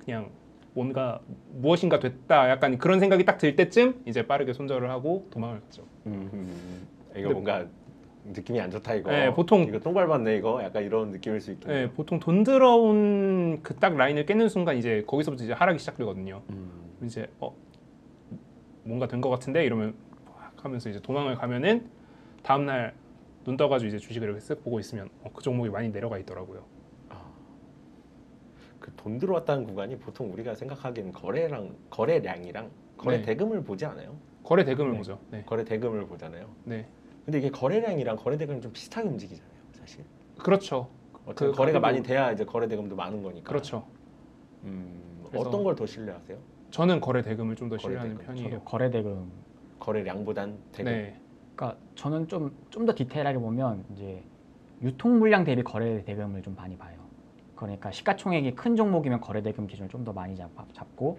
그냥 뭔가 무엇인가 됐다 약간 그런 생각이 딱 들 때쯤 이제 빠르게 손절을 하고 도망을 갔죠. 이거 뭔가 느낌이 안 좋다 이거. 네, 보통 이거 똥 밟았네 이거. 약간 이런 느낌일 수 있겠네요. 네, 보통 돈 들어온 그 딱 라인을 깨는 순간 이제 거기서부터 이제 하락이 시작되거든요. 이제 뭔가 된 것 같은데 이러면 하면서 이제 도망을 가면은 다음 날 눈 떠가지고 이제 주식을 이렇게 쓱 보고 있으면 그 종목이 많이 내려가 있더라고요. 그 돈 들어왔다는 구간이 보통 우리가 생각하기엔 거래량이랑 거래 네. 대금을 보지 않아요? 거래 대금을 네. 보죠. 네. 거래 대금을 보잖아요. 네. 근데 이게 거래량이랑 거래 대금이 좀 비슷하게 움직이잖아요, 사실. 그렇죠. 어차피 그 거래가 가격이- 많이 돼야 이제 거래 대금도 많은 거니까. 그렇죠. 그래서- 어떤 걸 더 신뢰하세요? 저는 거래 대금을 좀 더 거래 신뢰하는 대금. 편이에요. 저도 거래대금. 거래량보단 대금. 네. 그러니까 저는 좀 더 디테일하게 보면 이제 유통 물량 대비 거래 대금을 좀 많이 봐요. 그러니까 시가총액이 큰 종목이면 거래 대금 기준을 좀 더 많이 잡고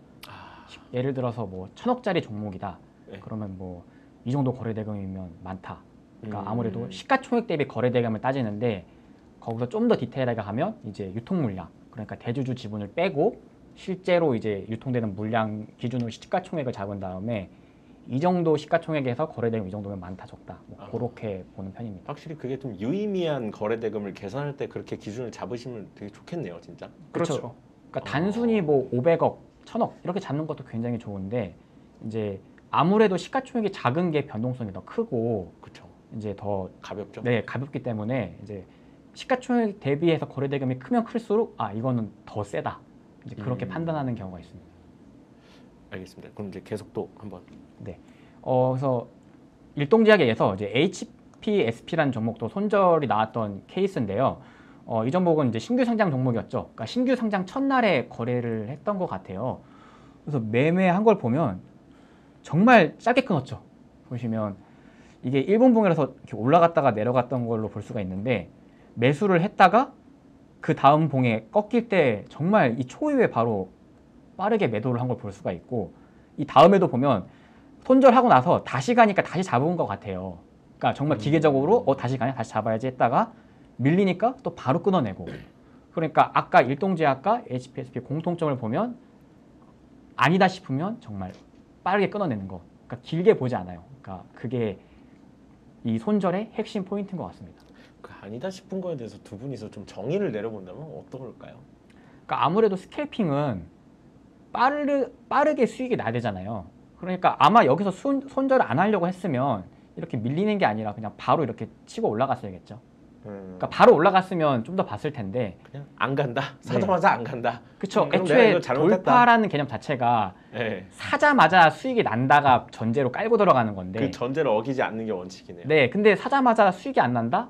예를 들어서 뭐 1,000억짜리 종목이다. 네. 그러면 뭐 이 정도 거래 대금이면 많다. 그러니까 아무래도 음. 시가총액 대비 거래 대금을 따지는데 거기서 좀 더 디테일하게 하면 이제 유통 물량, 그러니까 대주주 지분을 빼고 실제로 이제 유통되는 물량 기준으로 시가총액을 잡은 다음에 이 정도 시가총액에서 거래 대금 이 정도면 많다 적다. 뭐 그렇게 보는 편입니다. 확실히 그게 좀 유의미한 거래 대금을 계산할 때 그렇게 기준을 잡으시면 되게 좋겠네요, 진짜. 그렇죠. 그러니까 단순히 뭐 500억, 1,000억 이렇게 잡는 것도 굉장히 좋은데 이제 아무래도 시가총액이 작은 게 변동성이 더 크고 그렇죠. 이제 더 가볍죠. 가볍기 때문에 이제 시가총액 대비해서 거래 대금이 크면 클수록 이거는 더 세다. 이제 그렇게 판단하는 경우가 있습니다. 알겠습니다. 그럼 이제 계속 또 한번. 그래서 일동제약에서 이제 HPSP라는 종목도 손절이 나왔던 케이스인데요. 이 종목은 이제 신규 상장 종목이었죠. 그러니까 신규 상장 첫날에 거래를 했던 것 같아요. 그래서 매매한 걸 보면 정말 짧게 끊었죠. 보시면 이게 1분봉이라서 이렇게 올라갔다가 내려갔던 걸로 볼 수가 있는데 매수를 했다가 그 다음 봉에 꺾일 때 정말 이 초이후에 바로 빠르게 매도를 한 걸 볼 수가 있고 이 다음에도 보면 손절하고 나서 다시 가니까 다시 잡은 것 같아요. 그러니까 정말 기계적으로 다시 가냐 다시 잡아야지 했다가 밀리니까 또 바로 끊어내고 그러니까 아까 일동제약과 HPSP 공통점을 보면 아니다 싶으면 정말 빠르게 끊어내는 거. 그러니까 길게 보지 않아요. 그러니까 그게 이 손절의 핵심 포인트인 것 같습니다. 그 아니다 싶은 거에 대해서 두 분이서 좀 정의를 내려본다면 어떨까요? 그러니까 아무래도 스캘핑은 빠르게 수익이 나야 되잖아요. 그러니까 아마 여기서 손절을 안 하려고 했으면 이렇게 밀리는 게 아니라 그냥 바로 이렇게 치고 올라갔어야겠죠. 그러니까 바로 올라갔으면 좀 더 봤을 텐데 그냥 안 간다. 사자마자 안 간다. 그쵸. 그럼 내가 애초에 이거 잘못했다. 돌파라는 개념 자체가 네. 사자마자 수익이 난다가 전제로 깔고 들어가는 건데 그 전제를 어기지 않는 게 원칙이네요. 네, 근데 사자마자 수익이 안 난다?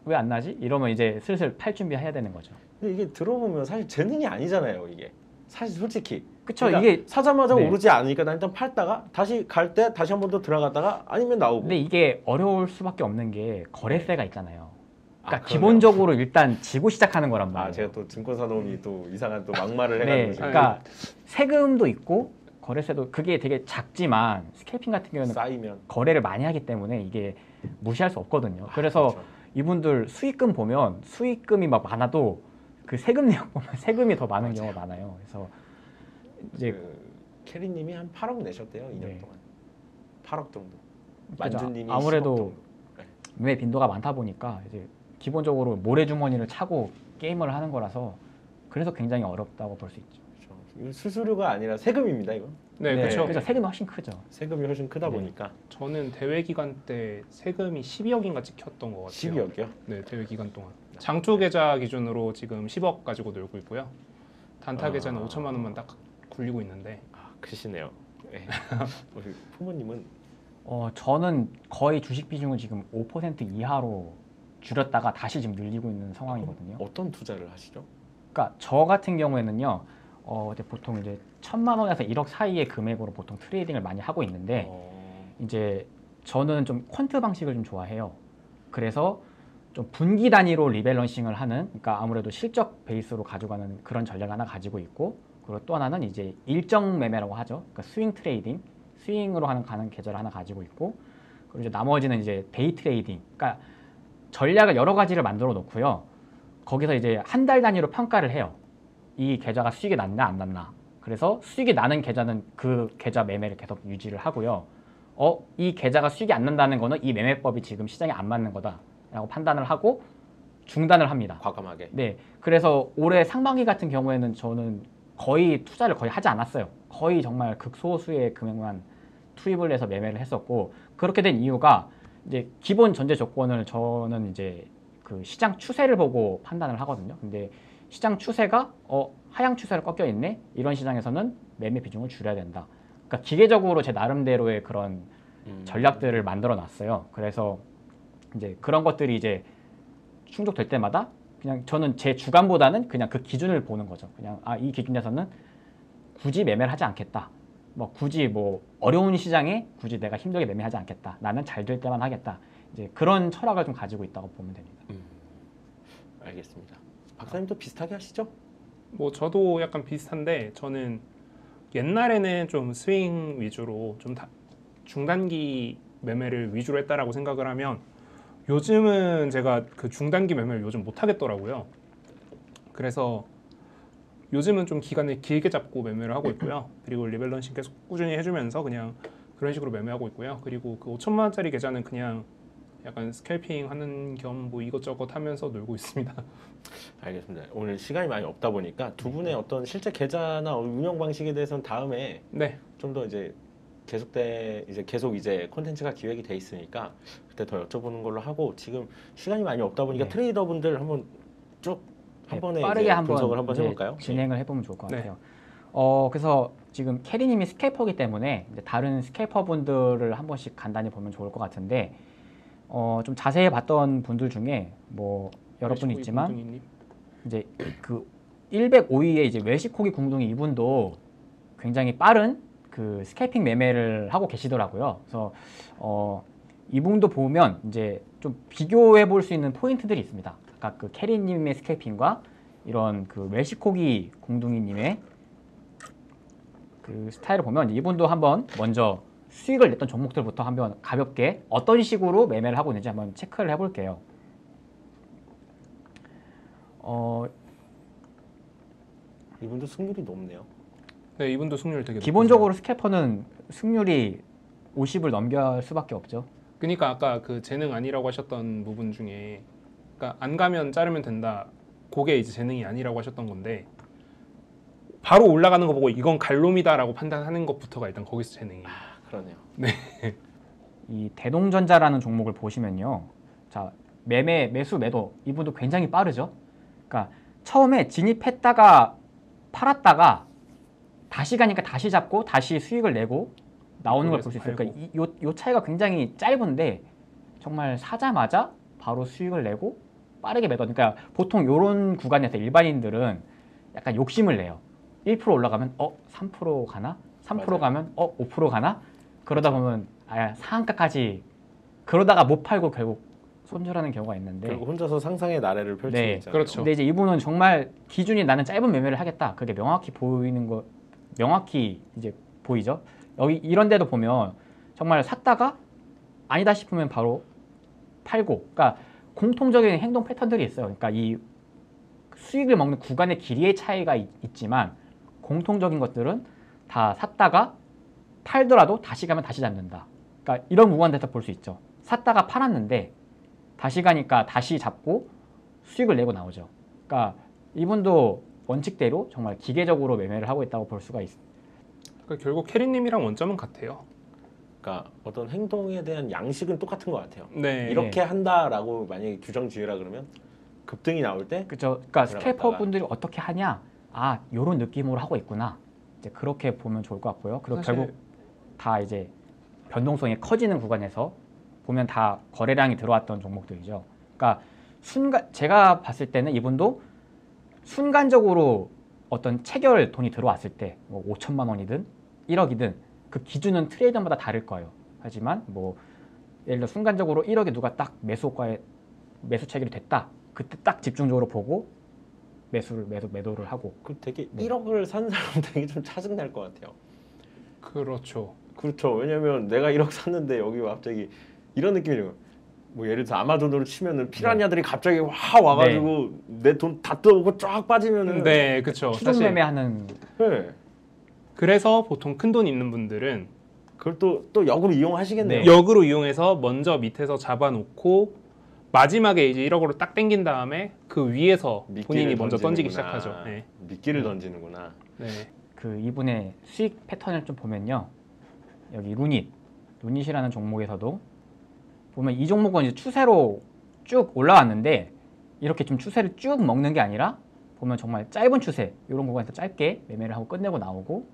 왜 안 나지? 이러면 이제 슬슬 팔 준비해야 되는 거죠. 근데 이게 들어보면 사실 재능이 아니잖아요, 이게. 사실 솔직히. 그쵸. 그러니까 이게 사자마자 네. 오르지 않으니까 난 일단 팔다가 다시 갈 때 다시 한 번 더 들어갔다가 아니면 나오고. 근데 이게 어려울 수밖에 없는 게 거래세가 있잖아요. 그러니까 그러네요. 기본적으로 일단 지고 시작하는 거란 말이에요. 제가 또 증권사놈이 또 이상한 또 막말을 네, 해가지고 지금 그러니까 세금도 있고 거래세도 그게 되게 작지만 스캘핑 같은 경우는 쌓이면 거래를 많이 하기 때문에 이게 무시할 수 없거든요. 그래서 그렇죠. 이분들 수익금 보면 수익금이 막 많아도 그 세금 내역 보면 세금이 더 많은 경우가 많아요. 그래서 이제 그 캐리님이 한 8억 내셨대요, 2년 네. 동안. 8억 정도. 그죠. 만주님이 아무래도 10억 정도. 매매 빈도가 많다 보니까 이제 기본적으로 모래주머니를 차고 게임을 하는 거라서 그래서 굉장히 어렵다고 볼 수 있죠. 그렇죠. 이거 수수료가 아니라 세금입니다, 이거. 네, 그렇죠. 그죠. 세금이 훨씬 크죠. 세금이 훨씬 크다 네. 보니까 저는 대회 기간 때 세금이 12억인가 찍혔던 것 같아요. 12억이요. 네, 대회 기간 동안. 장투 계좌 기준으로 지금 10억 가지고 놀고 있고요. 단타 계좌는 5천만 원만 딱 굴리고 있는데. 크시네요. 네. 우리 부모님은 저는 거의 주식 비중을 지금 5% 이하로 줄였다가 다시 지금 늘리고 있는 상황이거든요. 어떤 투자를 하시죠? 그러니까 저 같은 경우에는요, 이제 보통 이제 1,000만 원에서 1억 사이의 금액으로 보통 트레이딩을 많이 하고 있는데 이제 저는 좀 퀀트 방식을 좀 좋아해요. 그래서 좀 분기 단위로 리밸런싱을 하는, 그러니까 아무래도 실적 베이스로 가져가는 그런 전략을 하나 가지고 있고, 그리고 또 하나는 이제 일정 매매라고 하죠. 그러니까 스윙 트레이딩, 스윙으로 가는 계좌를 하나 가지고 있고, 그리고 이제 나머지는 이제 데이 트레이딩. 그러니까 전략을 여러 가지를 만들어 놓고요. 거기서 이제 한 달 단위로 평가를 해요. 이 계좌가 수익이 났나 안 났나. 그래서 수익이 나는 계좌는 그 계좌 매매를 계속 유지를 하고요. 이 계좌가 수익이 안 난다는 거는 이 매매법이 지금 시장에 안 맞는 거다라고 판단을 하고 중단을 합니다. 과감하게. 네, 그래서 올해 상반기 같은 경우에는 저는 거의 투자를 거의 하지 않았어요. 거의 정말 극소수의 금액만 투입을 해서 매매를 했었고, 그렇게 된 이유가 이제 기본 전제 조건을 저는 이제 그 시장 추세를 보고 판단을 하거든요. 근데 시장 추세가 하향 추세로 꺾여 있네. 이런 시장에서는 매매 비중을 줄여야 된다. 그러니까 기계적으로 제 나름대로의 그런 전략들을 만들어 놨어요. 그래서 이제 그런 것들이 이제 충족될 때마다 그냥 저는 제 주관보다는 그냥 그 기준을 보는 거죠. 그냥 이 기준에서는 굳이 매매를 하지 않겠다. 뭐 굳이 뭐 어려운 시장에 굳이 내가 힘들게 매매하지 않겠다. 나는 잘 될 때만 하겠다. 이제 그런 철학을 좀 가지고 있다고 보면 됩니다. 알겠습니다. 박사님도 비슷하게 하시죠? 뭐 저도 약간 비슷한데 저는 옛날에는 좀 스윙 위주로 좀 중단기 매매를 위주로 했다라고 생각을 하면 요즘은 제가 그 중단기 매매를 요즘 못 하겠더라고요. 그래서 요즘은 좀 기간을 길게 잡고 매매를 하고 있고요. 그리고 리밸런싱 계속 꾸준히 해주면서 그냥 그런 식으로 매매하고 있고요. 그리고 그 5천만 원짜리 계좌는 그냥 약간 스캘핑 하는 겸 뭐 이것저것 하면서 놀고 있습니다. 알겠습니다. 오늘 시간이 많이 없다 보니까 두 분의 어떤 실제 계좌나 운영 방식에 대해서는 다음에 네, 좀 더 이제 계속 이제 콘텐츠가 기획이 돼 있으니까 그때 더 여쭤보는 걸로 하고, 지금 시간이 많이 없다 보니까 네. 트레이더분들 한번 쭉 한 번에 빠르게 이제 한번 분석을 한번 이제 해볼까요? 진행을 해보면 좋을 것 네. 같아요. 그래서 지금 캐리님이 스케이퍼기 때문에 이제 다른 스케이퍼 분들을 한 번씩 간단히 보면 좋을 것 같은데, 좀 자세히 봤던 분들 중에 뭐 여러 분 있지만 공둥이님. 이제 그 105위의 이제 외식코기 궁둥이 이분도 굉장히 빠른 그 스케이핑 매매를 하고 계시더라고요. 그래서 이분도 보면 이제 좀 비교해 볼 수 있는 포인트들이 있습니다. 아까 그 캐리님의 스케이핑과 이런 그 외식코기 궁둥이님의 그 스타일을 보면 이분도 한번 먼저 수익을 냈던 종목들부터 한번 가볍게 어떤 식으로 매매를 하고 있는지 한번 체크를 해볼게요. 이분도 승률이 높네요. 네, 이분도 승률 되게 기본적으로 스캐퍼는 승률이 50을 넘길 수밖에 없죠. 그러니까 아까 그 재능 아니라고 하셨던 부분 중에 그러니까 안 가면 자르면 된다. 그게 이제 재능이 아니라고 하셨던 건데 바로 올라가는 거 보고 이건 갈놈이다라고 판단하는 것부터가 일단 거기서 재능이에요. 그러네요. 이 대동전자라는 종목을 보시면요. 자, 매수, 매도 이분도 굉장히 빠르죠. 그러니까 처음에 진입했다가 팔았다가 다시 가니까 다시 잡고 다시 수익을 내고 나오는 걸 볼 수 있어요. 그러니까 요 차이가 굉장히 짧은데 정말 사자마자 바로 수익을 내고 빠르게 매도. 그러니까 보통 이런 구간에서 일반인들은 약간 욕심을 내요. 1% 올라가면 3% 가나? 3% 맞아요. 가면 5% 가나? 그러다 보면 상한가까지 그러다가 못 팔고 결국 손절하는 경우가 있는데, 그리고 혼자서 상상의 나래를 펼치고 네, 있잖아요. 그렇죠. 근데 이제 이분은 정말 기준이 나는 짧은 매매를 하겠다. 그게 명확히 보이는 거, 명확히 이제 보이죠. 여기 이런 데도 보면 정말 샀다가 아니다 싶으면 바로 팔고, 그러니까 공통적인 행동 패턴들이 있어요. 그러니까 이 수익을 먹는 구간의 길이의 차이가 있지만 공통적인 것들은 다 샀다가 팔더라도 다시 가면 다시 잡는다. 그러니까 이런 구간에서 볼 수 있죠. 샀다가 팔았는데 다시 가니까 다시 잡고 수익을 내고 나오죠. 그러니까 이분도 원칙대로 정말 기계적으로 매매를 하고 있다고 볼 수가 있습니다. 그러니까 결국 캐리님이랑 원점은 같아요. 그러니까 어떤 행동에 대한 양식은 똑같은 것 같아요. 네. 이렇게 한다라고 만약에 규정 지으라 그러면 급등이 나올 때 그렇죠. 그러니까 들어갔다가. 스케이퍼 분들이 어떻게 하냐? 이런 느낌으로 하고 있구나. 이제 그렇게 보면 좋을 것 같고요. 그리고 사실- 결국 다 이제 변동성이 커지는 구간에서 보면 다 거래량이 들어왔던 종목들이죠. 그러니까 제가 봤을 때는 이분도 순간적으로 어떤 체결 돈이 들어왔을 때 뭐 5천만 원이든 1억이든 그 기준은 트레이더마다 다를 거예요. 하지만 뭐 예를 들어 순간적으로 1억에 누가 딱 매수 체결이 됐다. 그때 딱 집중적으로 보고 매도를 하고. 그 되게 네. 1억을 산 사람 되게 좀 짜증 날 것 같아요. 그렇죠. 그렇죠. 왜냐면 내가 1억 샀는데 여기 갑자기 이런 느낌이에요. 뭐 예를 들어 아마존으로 치면은 피라냐들이 갑자기 와 와가지고 내 돈 다 떠오고 쫙 빠지면은 네, 그렇죠. 추종 사실 매매하는 네. 그래서 보통 큰 돈 있는 분들은 그걸 또 역으로 이용하시겠네요. 네. 역으로 이용해서 먼저 밑에서 잡아놓고 마지막에 이제 1억으로 딱 땡긴 다음에 그 위에서 본인이 먼저 던지기 던지는구나. 시작하죠. 네. 미끼를 던지는구나. 네. 그 이분의 수익 패턴을 좀 보면요. 여기 루닛이라는 종목에서도 보면 이 종목은 이제 추세로 쭉 올라왔는데 이렇게 좀 추세를 쭉 먹는 게 아니라 보면 정말 짧은 추세 이런 구간에서 짧게 매매를 하고 끝내고 나오고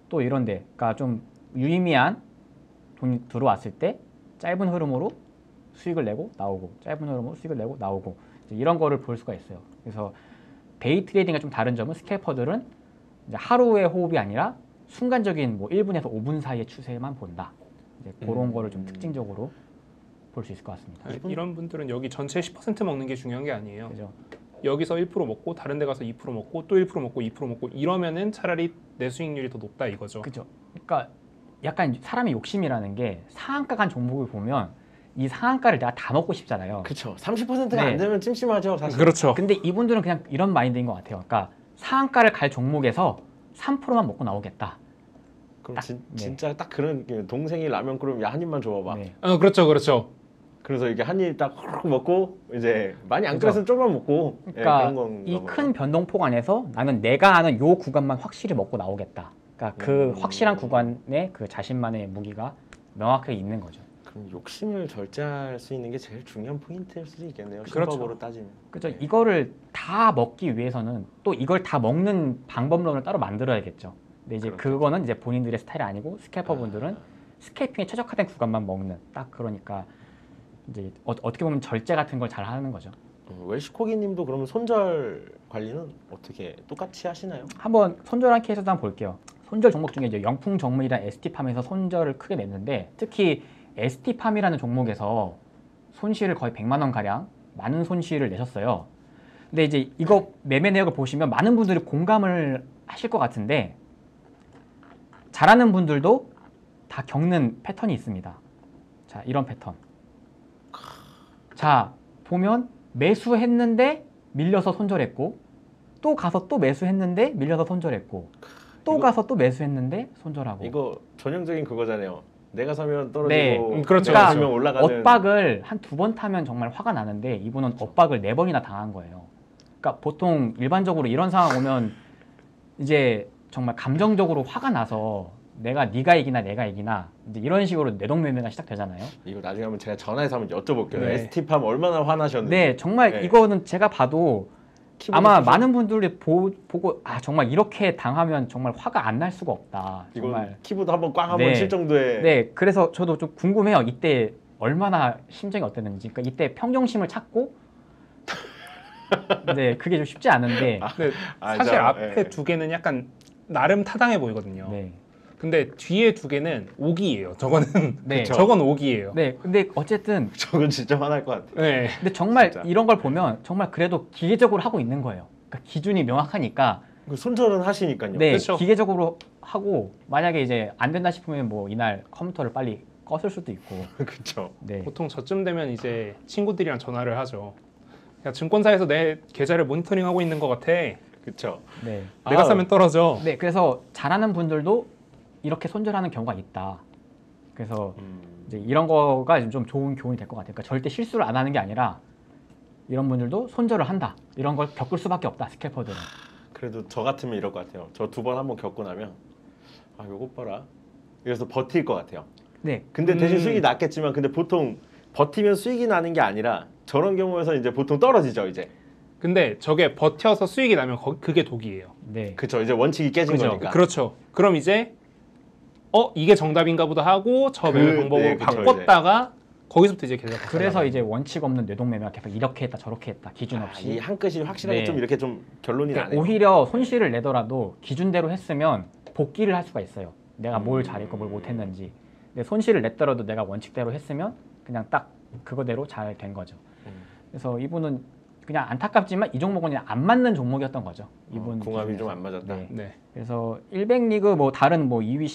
또 이런 데 그러니까 좀 유의미한 돈이 들어왔을 때 짧은 흐름으로 수익을 내고 나오고 짧은 흐름으로 수익을 내고 나오고 이런 거를 볼 수가 있어요. 그래서 데이 트레이딩과 좀 다른 점은 스캘퍼들은 이제 하루의 호흡이 아니라 순간적인 뭐 1분에서 5분 사이의 추세만 본다. 이제 그런 거를 좀 특징적으로 볼 수 있을 것 같습니다. 이런 분들은 여기 전체 10% 먹는 게 중요한 게 아니에요. 그죠? 여기서 1% 먹고 다른 데 가서 2% 먹고 또 1% 먹고 2% 먹고 이러면은 차라리 내 수익률이 더 높다 이거죠. 그죠? 그러니까 약간 사람의 욕심이라는 게 상한가 간 종목을 보면 이 상한가를 내가 다 먹고 싶잖아요. 그렇죠. 30%가 네. 안 되면 찜찜하죠, 사실. 그렇죠. 근데 이분들은 그냥 이런 마인드인 것 같아요. 그러니까 상한가를 갈 종목에서 3%만 먹고 나오겠다. 그럼 딱, 네. 진짜 딱 그런 느낌. 동생이 라면 끓으면 야 한 입만 줘봐봐. 네. 그렇죠, 그렇죠. 그래서 이렇게 한 입 딱 후루룩 먹고 이제 많이 안 그죠. 끓였으면 좀만 먹고. 그러니까 그런 건가 이 봐요. 큰 변동폭 안에서 나는 내가 아는 요 구간만 확실히 먹고 나오겠다. 그러니까 그 확실한 구간에 그 자신만의 무기가 명확하게 있는 거죠. 그럼 욕심을 절제할 수 있는 게 제일 중요한 포인트일 수도 있겠네요. 그렇죠. 신법으로 따지면. 그죠? 이거를 다 먹기 위해서는 또 이걸 다 먹는 방법론을 따로 만들어야겠죠. 근데 이제 그렇겠죠. 그거는 이제 본인들의 스타일이 아니고 스캘퍼 분들은 스캘핑에 최적화된 구간만 먹는 딱 그러니까 이제 어떻게 보면 절제 같은 걸 잘 하는 거죠. 웰시코기님도 그러면 손절 관리는 어떻게 똑같이 하시나요? 한번 손절한 케이스도 한번 볼게요. 손절 종목 중에 이제 영풍정문이랑 ST팜에서 손절을 크게 냈는데 특히 ST팜이라는 종목에서 손실을 거의 100만 원 가량 많은 손실을 내셨어요. 근데 이제 이거 매매 내역을 보시면 많은 분들이 공감을 하실 것 같은데 잘하는 분들도 다 겪는 패턴이 있습니다. 자, 이런 패턴. 자, 보면 매수했는데 밀려서 손절했고 또 가서 또 매수했는데 밀려서 손절했고 또 가서 또 매수했는데 손절하고. 이거 전형적인 그거잖아요. 내가 사면 떨어지고 네. 그렇죠. 내가 그러니까 사면 올라가는. 엇박을 한 2번 타면 정말 화가 나는데 이분은 엇박을 4번이나 당한 거예요. 그러니까 보통 일반적으로 이런 상황 오면 이제 정말 감정적으로 화가 나서 네가 이기나 내가 이기나 이제 이런 식으로 내동매매가 시작되잖아요. 이거 나중에 한번 제가 전화해서 한번 여쭤볼게요. 네. ST팜 얼마나 화나셨는지. 네, 정말 네. 이거는 제가 봐도 키보드 아마 부셔- 많은 분들이 보고 아 정말 이렇게 당하면 정말 화가 안 날 수가 없다. 이거 정말. 키보드 한번 꽝 한번 네. 칠 정도의. 네, 그래서 저도 좀 궁금해요. 이때 얼마나 심정이 어땠는지. 그러니까 이때 평정심을 찾고 네, 그게 좀 쉽지 않은데. 근데 아, 사실 자, 앞에 예. 두 개는 약간 나름 타당해 보이거든요. 네. 근데 뒤에 두 개는 오기예요. 저거는 네. 저건 오기예요. 네, 근데 어쨌든 저건 진짜 화날 것 같아. 네. 근데 정말 진짜. 이런 걸 보면 정말 그래도 기계적으로 하고 있는 거예요. 그러니까 기준이 명확하니까 그 손절은 하시니까요. 네, 그렇죠. 기계적으로 하고 만약에 이제 안 된다 싶으면 뭐 이날 컴퓨터를 빨리 껐을 수도 있고. 그렇죠. 네. 보통 저쯤 되면 이제 친구들이랑 전화를 하죠. 야, 증권사에서 내 계좌를 모니터링하고 있는 것 같아. 그렇죠. 네. 내가 사면 떨어져. 네, 그래서 잘하는 분들도 이렇게 손절하는 경우가 있다. 그래서 이제 이런 거가 좀 좋은 교훈이 될 것 같아요. 그러니까 절대 실수를 안 하는 게 아니라 이런 분들도 손절을 한다. 이런 걸 겪을 수밖에 없다. 스캘퍼들은. 그래도 저 같으면 이럴 것 같아요. 저 2번 한번 겪고 나면 아 요것 봐라. 그래서 버틸 것 같아요. 네, 근데 대신 수익이 낮겠지만 근데 보통 버티면 수익이 나는 게 아니라 저런 경우에서 이제 보통 떨어지죠 이제. 근데 저게 버텨서 수익이 나면 그게 독이에요. 네, 그쵸 이제 원칙이 깨진 그죠. 거니까. 그렇죠. 그럼 이제 이게 정답인가 보다 하고 저 매매 방법을 네, 그쵸, 바꿨다가 거기서부터 이제 계좌가 그래서 이제 원칙 없는 뇌동매매가 계속 이렇게 했다 저렇게 했다 기준 이 없이 한 끗이 확실하게 네. 좀 이렇게 좀 결론이 그러니까 나네요. 오히려 손실을 내더라도 기준대로 했으면 복귀를 할 수가 있어요. 내가 뭘 잘했고 뭘 못했는지. 근데 손실을 냈더라도 내가 원칙대로 했으면 그냥 딱 그거대로 잘 된 거죠. 그래서 이분은 그냥 안타깝지만 이 종목은 그냥 안 맞는 종목이었던 거죠. 이분 궁합이 기준에서. 좀 안 맞았다. 네. 네. 그래서 100리그 뭐 다른 뭐 2위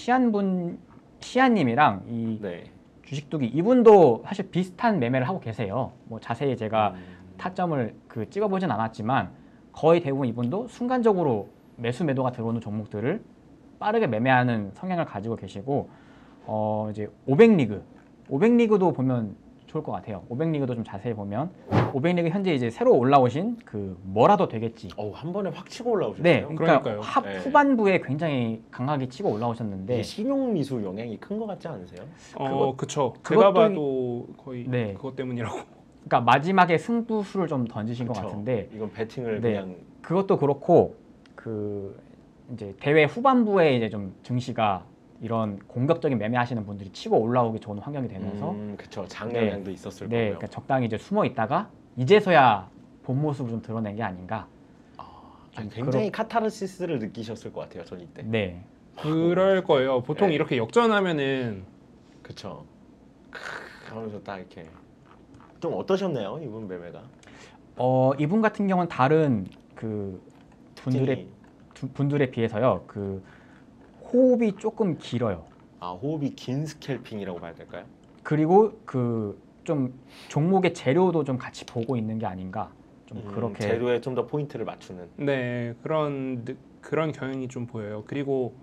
시안님이랑 이 네. 주식두기 이분도 사실 비슷한 매매를 하고 계세요. 뭐 자세히 제가 타점을 그 찍어보진 않았지만 거의 대부분 이분도 순간적으로 매도가 들어오는 종목들을 빠르게 매매하는 성향을 가지고 계시고 이제 500리그도 보면 좋을 것 같아요. 500리그도 좀 자세히 보면 500리그 현재 이제 새로 올라오신 그 뭐라도 되겠지. 한 번에 확 치고 올라오셨어요. 네, 그러니까 그러니까요. 네. 후반부에 굉장히 강하게 치고 올라오셨는데 이게 신용 미수 영향이 큰 것 같지 않으세요? 그쵸. 그것도 제가 봐도 거의 네. 그것 때문이라고. 그러니까 마지막에 승부수를 좀 던지신 것 그쵸. 같은데 이건 배팅을 네. 그냥 그것도 그렇고 그 이제 대회 후반부에 이제 좀 증시가 이런 공격적인 매매하시는 분들이 치고 올라오기 좋은 환경이 되면서 그쵸. 네. 장영향도 있었을 네, 거고요. 그러니까 적당히 이제 숨어 있다가 이제서야 본 모습을 좀 드러낸 게 아닌가. 좀 굉장히 카타르시스를 느끼셨을 것 같아요. 전 이때. 네. 그럴 거예요. 보통 네. 이렇게 역전하면은 그쵸. 하면서 딱 이렇게 좀 어떠셨나요? 이분 매매가? 이분 같은 경우는 다른 그 특징이- 분들에 비해서요. 그 호흡이 조금 길어요. 호흡이 긴 스캘핑이라고 봐야 될까요? 그리고 그 좀 종목의 재료도 좀 같이 보고 있는 게 아닌가. 좀 그렇게 재료에 좀 더 포인트를 맞추는. 네 그런 경향이 좀 보여요. 그리고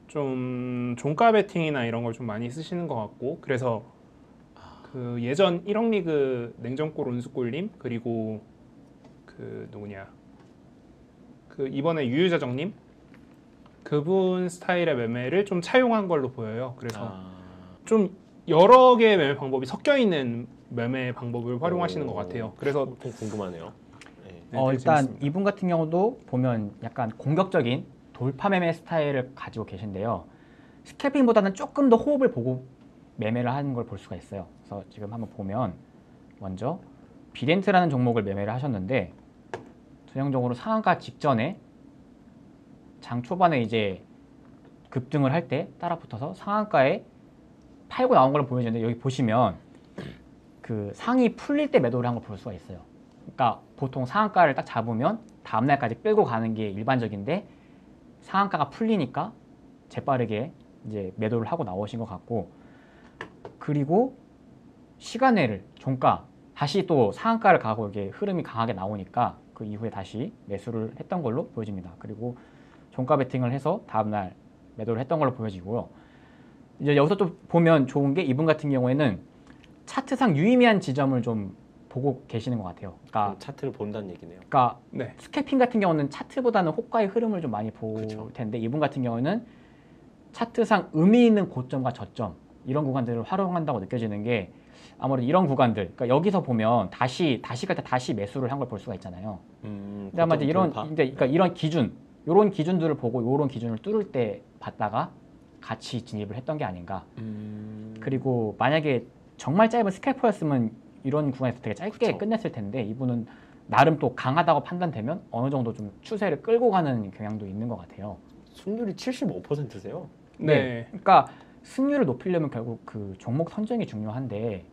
좀 종가 베팅이나 이런 걸 좀 많이 쓰시는 것 같고 그래서 그 예전 1억 리그 냉정골 온수골님 그리고 그 누구냐 그 이번에 유유자정님 그분 스타일의 매매를 좀 차용한 걸로 보여요. 그래서 좀 여러 개의 매매 방법이 섞여 있는 매매 방법을 활용하시는 것 같아요. 그래서 좀 궁금하네요. 네. 네, 되게 일단 재밌습니다. 이분 같은 경우도 보면 약간 공격적인 돌파 매매 스타일을 가지고 계신데요. 스캘핑보다는 조금 더 호흡을 보고 매매를 하는 걸 볼 수가 있어요. 그래서 지금 한번 보면 먼저 비렌트라는 종목을 매매를 하셨는데 전형적으로 상한가 직전에 장 초반에 이제 급등을 할 때 따라 붙어서 상한가에 팔고 나온 걸 보여주는데 여기 보시면 그 상이 풀릴 때 매도를 한 걸 볼 수가 있어요. 그러니까 보통 상한가를 딱 잡으면 다음 날까지 끌고 가는 게 일반적인데 상한가가 풀리니까 재빠르게 이제 매도를 하고 나오신 것 같고 그리고 시간외를 종가 다시 또 상한가를 가고 이게 흐름이 강하게 나오니까 그 이후에 다시 매수를 했던 걸로 보여집니다. 그리고 종가 베팅을 해서 다음 날 매도를 했던 걸로 보여지고요. 이제 여기서 또 보면 좋은 게 이분 같은 경우에는 차트상 유의미한 지점을 좀 보고 계시는 것 같아요. 그러니까 차트를 본다는 얘기네요. 네. 스캘핑 같은 경우는 차트보다는 호가의 흐름을 좀 많이 볼 그쵸. 텐데 이분 같은 경우는 차트상 의미 있는 고점과 저점 이런 구간들을 활용한다고 느껴지는 게 아무래도 이런 구간들 그러니까 여기서 보면 다시 갈 때 다시 매수를 한 걸 볼 수가 있잖아요. 근데 아마 이제 이런 그러니까 이런 기준 이런 기준들을 보고 이런 기준을 뚫을 때 봤다가 같이 진입을 했던 게 아닌가. 그리고 만약에 정말 짧은 스캘퍼였으면 이런 구간에서 되게 짧게 그쵸. 끝냈을 텐데 이분은 나름 또 강하다고 판단되면 어느 정도 좀 추세를 끌고 가는 경향도 있는 것 같아요. 승률이 75%세요. 네. 그러니까 승률을 높이려면 결국 그 종목 선정이 중요한데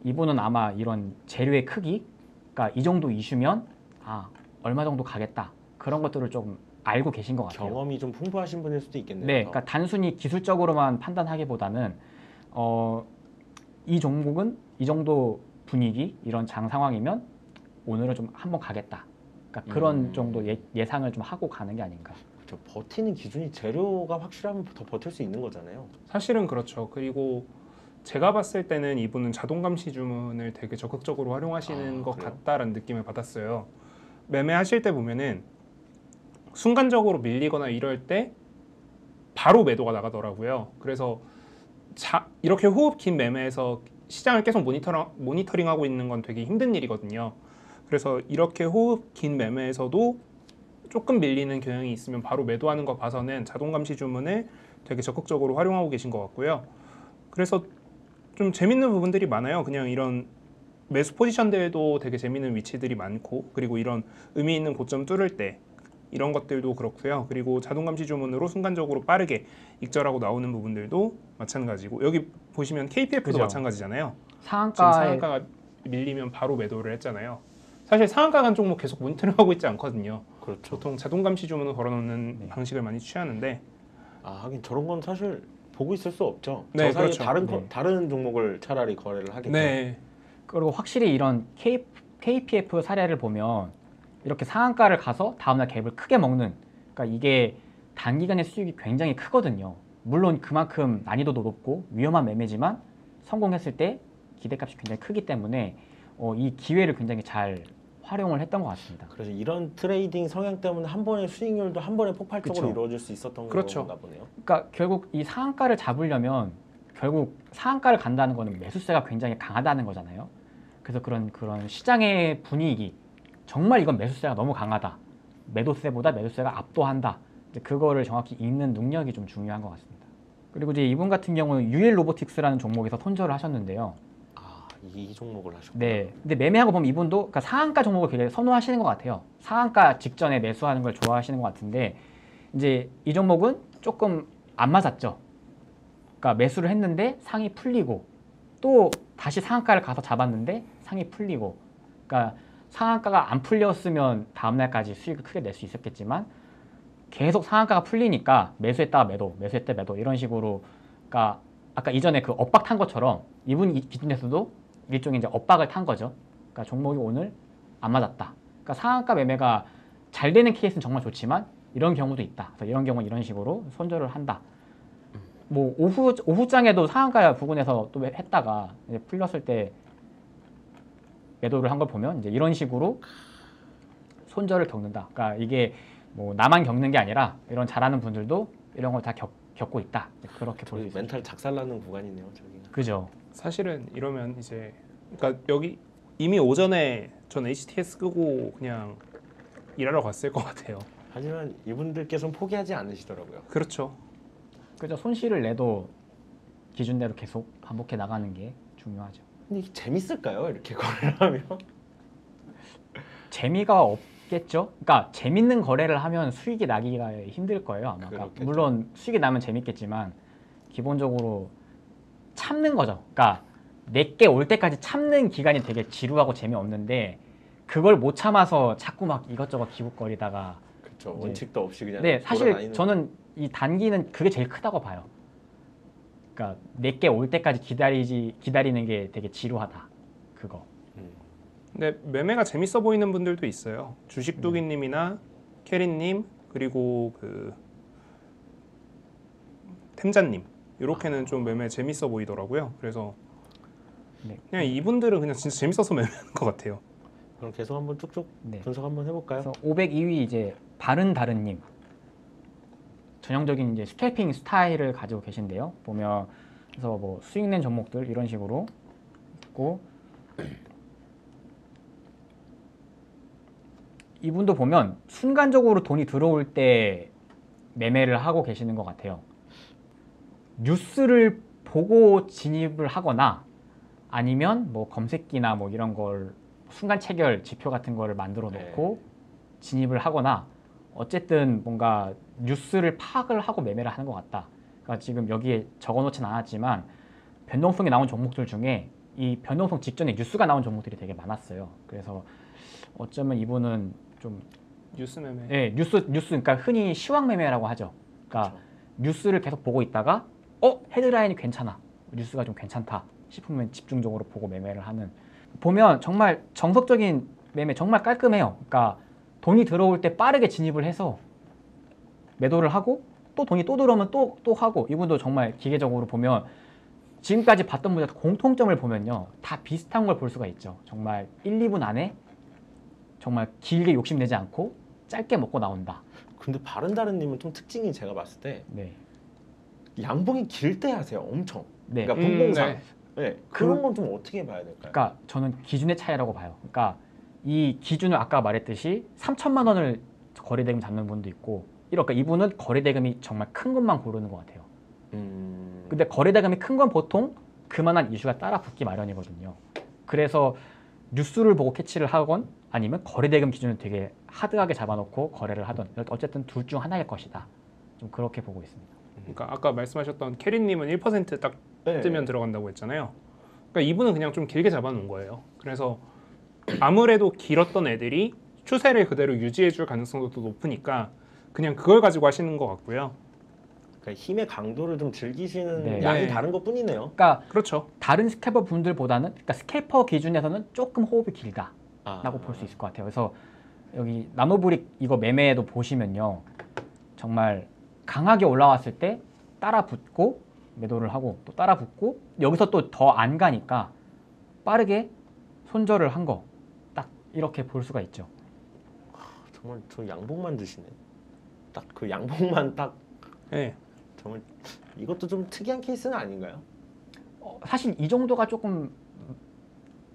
이분은 아마 이런 재료의 크기, 그러니까 이 정도 이슈면 얼마 정도 가겠다 그런 것들을 좀 알고 계신 것 같아요. 경험이 좀 풍부하신 분일 수도 있겠네요. 네, 그러니까 단순히 기술적으로만 판단하기보다는 이 종목은 이 정도 분위기, 이런 장 상황이면 오늘은 좀 한번 가겠다. 그러니까 그런 정도 예상을 좀 하고 가는 게 아닌가. 그렇죠. 버티는 기준이 재료가 확실하면 더 버틸 수 있는 거잖아요. 사실은 그렇죠. 그리고 제가 봤을 때는 이분은 자동 감시 주문을 되게 적극적으로 활용하시는 것 그래요? 같다라는 느낌을 받았어요. 매매하실 때 보면은 순간적으로 밀리거나 이럴 때 바로 매도가 나가더라고요. 그래서 이렇게 호흡 긴 매매에서 시장을 계속 모니터링하고 있는 건 되게 힘든 일이거든요. 그래서 이렇게 호흡 긴 매매에서도 조금 밀리는 경향이 있으면 바로 매도하는 거 봐서는 자동 감시 주문을 되게 적극적으로 활용하고 계신 것 같고요. 그래서 좀 재밌는 부분들이 많아요. 그냥 이런 매수 포지션들도 되게 재밌는 위치들이 많고, 그리고 이런 의미 있는 고점 뚫을 때 이런 것들도 그렇고요. 그리고 자동 감시 주문으로 순간적으로 빠르게 익절하고 나오는 부분들도 마찬가지고, 여기 보시면 KPF도 그죠. 마찬가지잖아요. 지금 상한가에 상한가가 밀리면 바로 매도를 했잖아요. 사실 상한가 간 종목 계속 모니터링하고 있지 않거든요. 그렇죠. 보통 자동 감시 주문을 걸어놓는 네. 방식을 많이 취하는데, 아 하긴 저런 건 사실 보고 있을 수 없죠. 네, 저 사이에 그렇죠. 다른 네. 다른 종목을 차라리 거래를 하겠죠. 네, 그리고 확실히 이런 KPF 사례를 보면 이렇게 상한가를 가서 다음날 갭을 크게 먹는, 그러니까 이게 단기간의 수익이 굉장히 크거든요. 물론 그만큼 난이도도 높고 위험한 매매지만 성공했을 때 기대값이 굉장히 크기 때문에 이 기회를 굉장히 잘 활용을 했던 것 같습니다. 그래서 이런 트레이딩 성향 때문에 한 번의 수익률도 한 번에 폭발적으로 그쵸. 이루어질 수 있었던 그렇죠. 건가 보네요. 그러니까 결국 이 상한가를 잡으려면 결국 상한가를 간다는 거는 매수세가 굉장히 강하다는 거잖아요. 그래서 그런 시장의 분위기, 정말 이건 매수세가 너무 강하다, 매도세보다 매수세가 압도한다, 이제 그거를 정확히 읽는 능력이 좀 중요한 것 같습니다. 그리고 이제 이분 같은 경우는 UL 로보틱스라는 종목에서 손절을 하셨는데요. 아, 이 종목을 하셨구나. 네. 근데 매매하고 보면 이분도 그러니까 상한가 종목을 굉장히 선호하시는 것 같아요. 상한가 직전에 매수하는 걸 좋아하시는 것 같은데, 이제 이 종목은 조금 안 맞았죠. 그러니까 매수를 했는데 상이 풀리고 또 다시 상한가를 가서 잡았는데 상이 풀리고, 그러니까 상한가가 안 풀렸으면 다음날까지 수익을 크게 낼 수 있었겠지만 계속 상한가가 풀리니까 매수했다가 매도, 매수했다 매도 이런 식으로, 그러니까 아까 이전에 그 엇박 탄 것처럼 이분 기준에서도 일종의 이제 엇박을 탄 거죠. 그러니까 종목이 오늘 안 맞았다. 그러니까 상한가 매매가 잘 되는 케이스는 정말 좋지만 이런 경우도 있다. 그래서 이런 경우 이런 식으로 손절을 한다. 뭐 오후장에도 상한가 부근에서 또 했다가 이제 풀렸을 때 매도를 한 걸 보면 이제 이런 식으로 손절을 겪는다. 그러니까 이게 뭐 나만 겪는 게 아니라 이런 잘하는 분들도 이런 걸 다 겪고 있다. 그렇게 볼 수 저희 있어요. 멘탈 작살나는 구간이네요, 저기가. 그죠. 사실은 이러면 이제, 그러니까 여기 이미 오전에 전 HTS 끄고 그냥 일하러 갔을 것 같아요. 하지만 이분들께서는 포기하지 않으시더라고요. 그렇죠. 그죠. 손실을 내도 기준대로 계속 반복해 나가는 게 중요하죠. 근데 이게 재밌을까요? 이렇게 거래를 하면? 재미가 없겠죠. 그러니까 재밌는 거래를 하면 수익이 나기가 힘들 거예요, 아마. 그러니까 그렇겠죠. 물론 수익이 나면 재밌겠지만 기본적으로 참는 거죠. 그러니까 내게 올 때까지 참는 기간이 되게 지루하고 재미없는데, 그걸 못 참아서 자꾸 막 이것저것 기웃거리다가, 그렇죠. 이제- 원칙도 없이 그냥 네, 사실 돌아다니는 저는 이 단기는 그게 제일 크다고 봐요. 그러니까 내게 올 때까지 기다리는 게 되게 지루하다. 그거. 근데 매매가 재밌어 보이는 분들도 있어요. 주식두기님이나 캐리님, 그리고 그 템자님, 이렇게는 좀 매매 재밌어 보이더라고요. 그래서 네. 그냥 이분들은 그냥 진짜 재밌어서 매매하는 것 같아요. 그럼 계속 한번 쭉쭉 네. 분석 한번 해볼까요? 그래서 502위 이제 바른다른님, 전형적인 이제 스캘핑 스타일을 가지고 계신데요. 보면 그래서 뭐 수익 낸 종목들 이런 식으로 있고, 이분도 보면 순간적으로 돈이 들어올 때 매매를 하고 계시는 것 같아요. 뉴스를 보고 진입을 하거나 아니면 뭐 검색기나 뭐 이런 걸 순간 체결 지표 같은 거를 만들어 놓고 진입을 하거나, 어쨌든 뭔가 뉴스를 파악을 하고 매매를 하는 것 같다. 그러니까 지금 여기에 적어놓진 않았지만 변동성이 나온 종목들 중에 이 변동성 직전에 뉴스가 나온 종목들이 되게 많았어요. 그래서 어쩌면 이분은 좀 뉴스 매매. 예, 뉴스 그러니까 흔히 시황 매매라고 하죠. 그러니까 뉴스를 계속 보고 있다가 헤드라인이 괜찮아, 뉴스가 좀 괜찮다 싶으면 집중적으로 보고 매매를 하는, 보면 정말 정석적인 매매 정말 깔끔해요. 그러니까 돈이 들어올 때 빠르게 진입을 해서 매도를 하고 또 돈이 또 들어오면 또 하고, 이분도 정말 기계적으로 보면 지금까지 봤던 분들 공통점을 보면요, 다 비슷한 걸 볼 수가 있죠. 정말 1, 2분 안에 정말 길게 욕심내지 않고 짧게 먹고 나온다. 근데 바른다른님은 좀 특징이 제가 봤을 때 네. 양봉이 길 때 하세요, 엄청. 네. 그러니까 분봉상. 네. 네. 그런 건 좀 어떻게 봐야 될까요? 그러니까 저는 기준의 차이라고 봐요. 그러니까 이 기준을 아까 말했듯이 3천만 원을 거래대금 잡는 분도 있고, 그러니까 이분은 거래대금이 정말 큰 것만 고르는 것 같아요. 근데 거래대금이 큰 건 보통 그만한 이슈가 따라 붙기 마련이거든요. 그래서 뉴스를 보고 캐치를 하건 아니면 거래대금 기준을 되게 하드하게 잡아놓고 거래를 하던 어쨌든 둘 중 하나일 것이다. 좀 그렇게 보고 있습니다. 그러니까 아까 말씀하셨던 캐리님은 1%딱 네. 뜨면 들어간다고 했잖아요. 그러니까 이분은 그냥 좀 길게 잡아놓은 거예요. 그래서 아무래도 길었던 애들이 추세를 그대로 유지해줄 가능성도 더 높으니까 그냥 그걸 가지고 하시는 것 같고요. 그러니까 힘의 강도를 좀 즐기시는 네. 양이 네. 다른 것 뿐이네요. 그러니까 그렇죠. 다른 스캐퍼 분들보다는 그러니까 스캐퍼 기준에서는 조금 호흡이 길다라고 아, 볼 수 있을 것 같아요. 그래서 여기 나노브릭 이거 매매에도 보시면요, 정말 강하게 올라왔을 때 따라 붙고 매도를 하고 또 따라 붙고 여기서 또 더 안 가니까 빠르게 손절을 한 거 딱 이렇게 볼 수가 있죠. 정말 저 양복만 드시네. 딱 그 양복만 딱 네. 정말 이것도 좀 특이한 케이스는 아닌가요? 사실 이 정도가 조금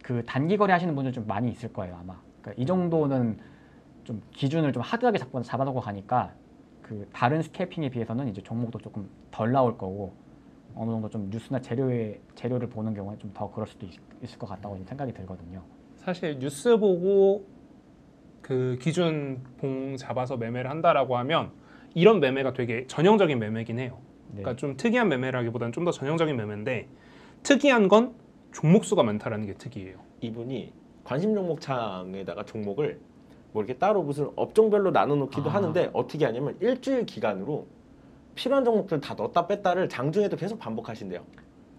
그 단기 거래 하시는 분들 좀 많이 있을 거예요 아마. 그러니까 이 정도는 좀 기준을 좀 하드하게 잡아놓고 가니까 그 다른 스캐핑에 비해서는 이제 종목도 조금 덜 나올 거고 어느 정도 좀 뉴스나 재료를 보는 경우에 좀 더 그럴 수도 있을 것 같다고 생각이 들거든요. 사실 뉴스 보고 그 기준 봉 잡아서 매매를 한다라고 하면 이런 매매가 되게 전형적인 매매긴 해요. 네. 그러니까 좀 특이한 매매라기보다는 좀 더 전형적인 매매인데 특이한 건 종목 수가 많다라는 게 특이해요. 이분이 관심 종목 창에다가 종목을 뭐 이렇게 따로 무슨 업종별로 나눠놓기도 하는데 어떻게 하냐면 일주일 기간으로 필요한 종목들 다 넣었다 뺐다를 장중에도 계속 반복하신대요.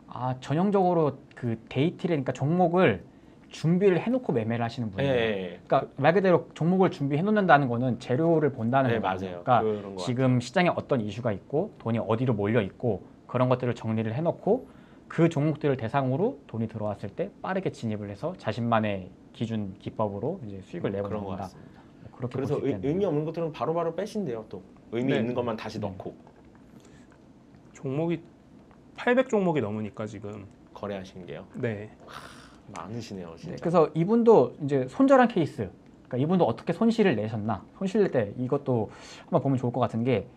아 전형적으로 그 데이트레니까 종목을 준비를 해놓고 매매를 하시는 분이에요. 네, 그러니까 말 그대로 종목을 준비해 놓는다는 거는 재료를 본다는 네 거거든요. 맞아요. 그러니까 그런 거 지금 시장에 어떤 이슈가 있고 돈이 어디로 몰려 있고 그런 것들을 정리를 해놓고 그 종목들을 대상으로 돈이 들어왔을 때 빠르게 진입을 해서 자신만의 기준 기법으로 이제 수익을 내고 그런 것 나온다. 같습니다. 그렇게 그래서 볼수 있겠네요. 의미 없는 것들은 바로바로 빼신대요. 또 의미 네. 있는 것만 다시 네. 넣고 종목이 800 종목이 넘으니까 지금 거래하시는 게요. 네. 많으시네요, 진짜. 네, 그래서 이분도 이제 손절한 케이스. 그러니까 이분도 어떻게 손실을 내셨나? 손실 낼 때 이것도 한번 보면 좋을 것 같은 게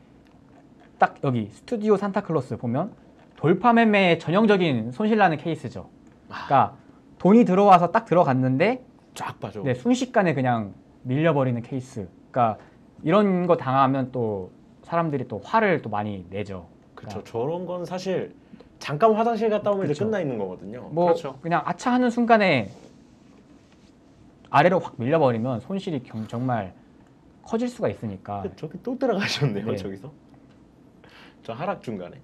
딱 여기 스튜디오 산타클로스 보면 돌파 매매의 전형적인 손실 나는 케이스죠. 그러니까 돈이 들어와서 딱 들어갔는데 쫙 빠져. 네, 순식간에 그냥 밀려버리는 케이스. 그러니까 이런 거 당하면 또 사람들이 또 화를 또 많이 내죠. 그렇죠. 저런 건 사실 잠깐 화장실 갔다 오면 이제 그쵸. 끝나 있는 거거든요. 뭐 그렇죠. 그냥 아차 하는 순간에 아래로 확 밀려버리면 손실이 정말 커질 수가 있으니까. 저기 또 들어가셨네요, 네. 저기서. 저 하락 중간에.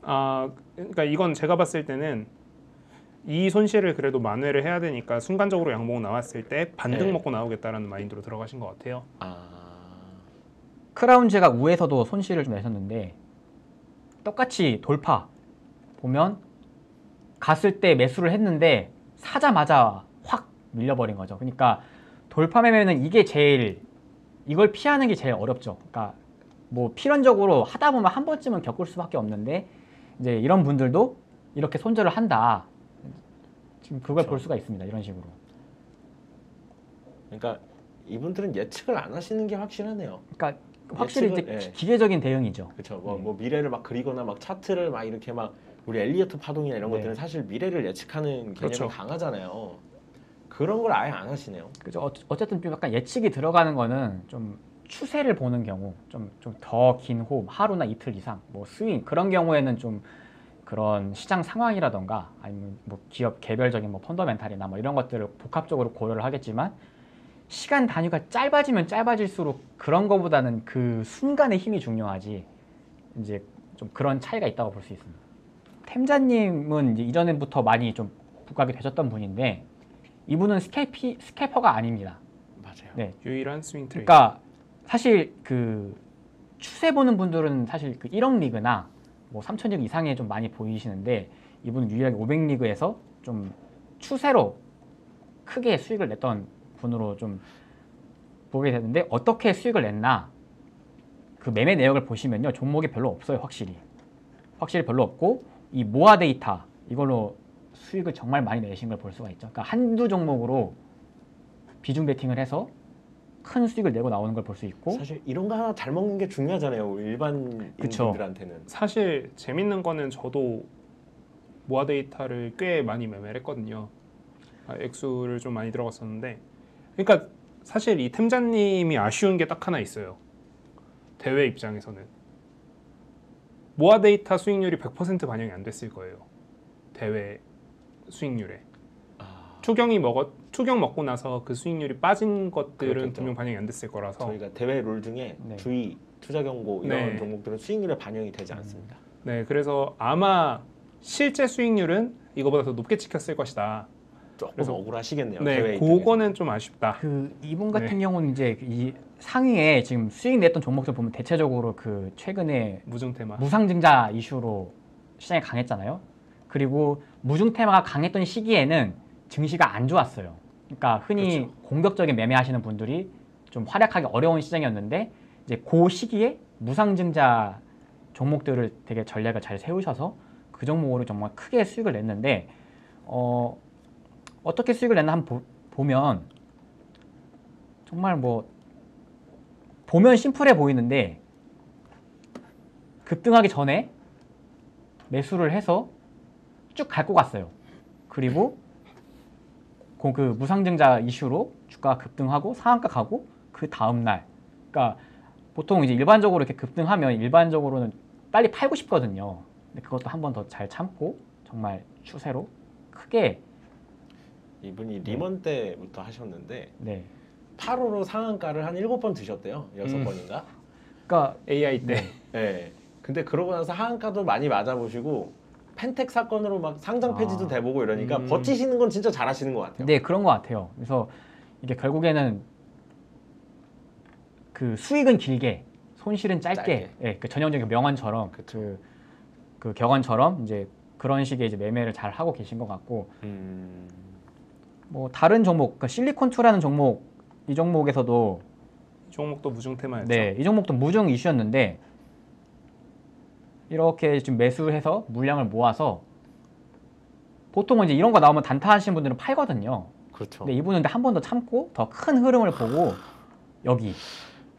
아, 그러니까 이건 제가 봤을 때는 이 손실을 그래도 만회를 해야 되니까 순간적으로 양봉 나왔을 때 반등 네. 먹고 나오겠다라는 마인드로 들어가신 것 같아요. 아, 크라운제가 우에서도 손실을 좀 내셨는데 똑같이 돌파 보면 갔을 때 매수를 했는데 사자마자 확 밀려버린 거죠. 그러니까 돌파 매매는 이게 제일 이걸 피하는 게 제일 어렵죠. 그러니까 뭐 필연적으로 하다 보면 한 번쯤은 겪을 수밖에 없는데 이제 이런 분들도 이렇게 손절을 한다. 지금 그걸 그렇죠. 볼 수가 있습니다. 이런 식으로. 그러니까 이분들은 예측을 안 하시는 게 확실하네요. 그러니까 확실히 이제 예측을, 예. 기계적인 대응이죠. 그렇죠. 뭐, 네. 뭐 미래를 막 그리거나 막 차트를 막 이렇게 막 우리 엘리어트 파동이나 이런 네. 것들은 사실 미래를 예측하는 개념이 그렇죠. 강하잖아요. 그런 걸 아예 안 하시네요. 그죠. 어쨌든 좀 약간 예측이 들어가는 거는 좀 추세를 보는 경우, 좀 더 긴 호흡, 하루나 이틀 이상, 뭐 스윙 그런 경우에는 좀 그런 시장 상황이라던가 아니면 뭐 기업 개별적인 뭐 펀더멘탈이나 뭐 이런 것들을 복합적으로 고려를 하겠지만 시간 단위가 짧아지면 짧아질수록 그런 거보다는 그 순간의 힘이 중요하지. 이제 좀 그런 차이가 있다고 볼 수 있습니다. 템자님은 이제 이전부터 많이 좀 부각이 되셨던 분인데 이분은 스캐퍼가 아닙니다. 맞아요. 네. 유일한 스윙 트레이드. 그러니까 사실 그 추세 보는 분들은 사실 그 1억 리그나 뭐 3천 리그 이상에 좀 많이 보이시는데 이분은 유일하게 500 리그에서 좀 추세로 크게 수익을 냈던 분으로 좀 보게 되는데 어떻게 수익을 냈나 그 매매 내역을 보시면요 종목이 별로 없어요. 확실히 별로 없고 이 모아 데이터 이걸로 수익을 정말 많이 내신 걸 볼 수가 있죠. 그러니까 한두 종목으로 비중 베팅을 해서 큰 수익을 내고 나오는 걸 볼 수 있고 사실 이런 거 하나 잘 먹는 게 중요하잖아요. 우리 그쵸. 일반인들한테는. 사실 재밌는 거는 저도 모아 데이터를 꽤 많이 매매를 했거든요. 액수를 좀 많이 들어갔었는데, 그러니까 사실 이 템자님이 아쉬운 게 딱 하나 있어요. 대회 입장에서는 모아 데이터 수익률이 100% 반영이 안 됐을 거예요. 대회 수익률에. 투경 먹고 나서 그 수익률이 빠진 것들은 그렇겠죠. 분명 반영이 안 됐을 거라서. 저희가 대회 룰 중에 네. 주의, 투자 경고 이런 네. 종목들은 수익률에 반영이 되지 않습니다. 네, 그래서 아마 실제 수익률은 이거보다 더 높게 찍혔을 것이다. 조금 그래서- 억울하시겠네요. 네, 대회 그거는 좀 아쉽다. 그 이분 같은 네. 경우는 이제 이 상위에 지금 수익 냈던 종목들 보면 대체적으로 그 최근에 무증 테마. 무상증자 이슈로 시장이 강했잖아요. 그리고 무증 테마가 강했던 시기에는 증시가 안 좋았어요. 그러니까 흔히 그렇죠. 공격적인 매매하시는 분들이 좀 활약하기 어려운 시장이었는데 이제 그 시기에 무상증자 종목들을 되게 전략을 잘 세우셔서 그 종목으로 정말 크게 수익을 냈는데 어떻게 수익을 냈나 한번 보면 정말 뭐 보면 심플해 보이는데 급등하기 전에 매수를 해서 쭉 밟고 갔어요. 그리고 그 무상증자 이슈로 주가가 급등하고 상한가 가고 그 다음 날, 그러니까 보통 이제 일반적으로 이렇게 급등하면 일반적으로는 빨리 팔고 싶거든요. 근데 그것도 한 번 더 잘 참고 정말 추세로 크게 이분이 리먼 때부터 하셨는데 네. 8호로 상한가를 한 7번 드셨대요. 6번인가? 그러니까 AI 때. 네. 근데 그러고 나서 하한가도 많이 맞아보시고 펜텍 사건으로 막 상장 폐지도 아. 돼보고 이러니까 버티시는 건 진짜 잘하시는 것 같아요. 네, 그런 것 같아요. 그래서 이게 결국에는 그 수익은 길게, 손실은 짧게, 짧게. 예, 그 전형적인 명언처럼 그 격언처럼 이제 그런 식의 이제 매매를 잘 하고 계신 것 같고, 뭐 다른 종목, 그러니까 실리콘2라는 종목, 이 종목에서도 이 종목도 무증 테마였죠. 네, 이 종목도 무증 이슈였는데 이렇게 지금 매수해서 물량을 모아서 보통은 이제 이런 거 나오면 단타하시는 분들은 팔거든요. 그렇죠. 근데 이분은 한 번 더 참고 더 큰 흐름을 보고 여기.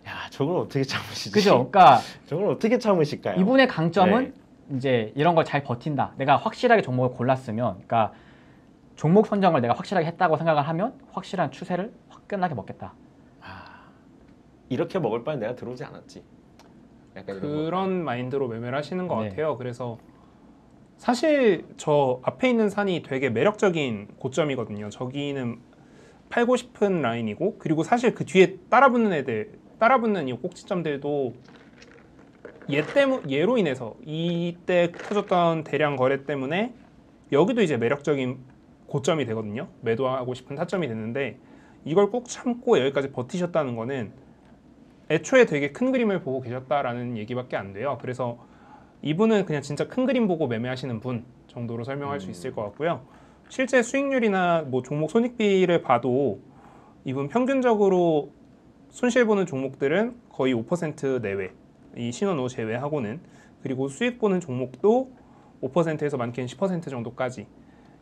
야, 저걸 어떻게 참으시지? 그죠? 그러니까 저걸 어떻게 참으실까요? 이분의 강점은 네. 이제 이런 걸 잘 버틴다. 내가 확실하게 종목을 골랐으면, 그러니까 종목 선정을 내가 확실하게 했다고 생각을 하면 확실한 추세를 화끈하게 먹겠다. 이렇게 먹을 바엔 내가 들어오지 않았지. 약간 이런 거. 그런 마인드로 매매를 하시는 것 네. 같아요. 그래서 사실 저 앞에 있는 산이 되게 매력적인 고점이거든요. 저기는 팔고 싶은 라인이고, 그리고 사실 그 뒤에 따라붙는 이 꼭지점들도 얘로 인해서 이때 터졌던 대량 거래 때문에 여기도 이제 매력적인 고점이 되거든요. 매도하고 싶은 타점이 됐는데 이걸 꾹 참고 여기까지 버티셨다는 거는 애초에 되게 큰 그림을 보고 계셨다라는 얘기밖에 안 돼요. 그래서 이분은 그냥 진짜 큰 그림 보고 매매하시는 분 정도로 설명할 수 있을 것 같고요. 실제 수익률이나 뭐 종목 손익비를 봐도 이분 평균적으로 손실 보는 종목들은 거의 5% 내외, 이 신원호 제외하고는, 그리고 수익 보는 종목도 5%에서 많게는 10% 정도까지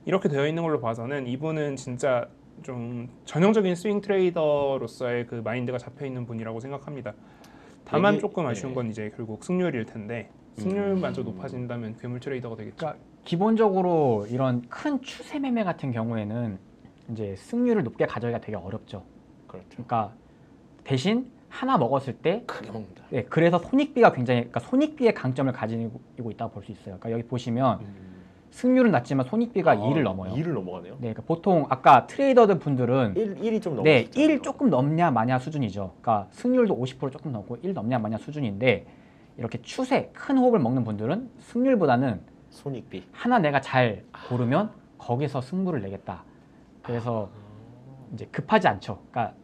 이렇게 되어 있는 걸로 봐서는 이분은 진짜 좀 전형적인 스윙 트레이더로서의 그 마인드가 잡혀 있는 분이라고 생각합니다. 다만 얘기- 조금 아쉬운 네. 건 이제 결국 승률일 텐데, 승률마저 높아진다면 괴물 트레이더가 되겠죠. 그러니까 기본적으로 이런 큰 추세 매매 같은 경우에는 이제 승률을 높게 가져가기가 되게 어렵죠. 그렇죠. 그러니까 대신 하나 먹었을 때 크게 먹는다. 네, 그래서 손익비가 굉장히, 그러니까 손익비의 강점을 가지고 있다고 볼 수 있어요. 그러니까 여기 보시면 승률은 낮지만 손익비가 2를 넘어요. 2를 넘어가네요. 네, 그러니까 보통 아까 트레이더들 분들은 1이 좀 네, 넘었잖아요. 1 조금 넘냐 마냐 수준이죠. 그러니까 승률도 50% 조금 넘고 1 넘냐 마냐 수준인데, 이렇게 추세 큰 호흡을 먹는 분들은 승률보다는 손익비. 하나 내가 잘 고르면 거기서 승부를 내겠다. 그래서 이제 급하지 않죠. 그러니까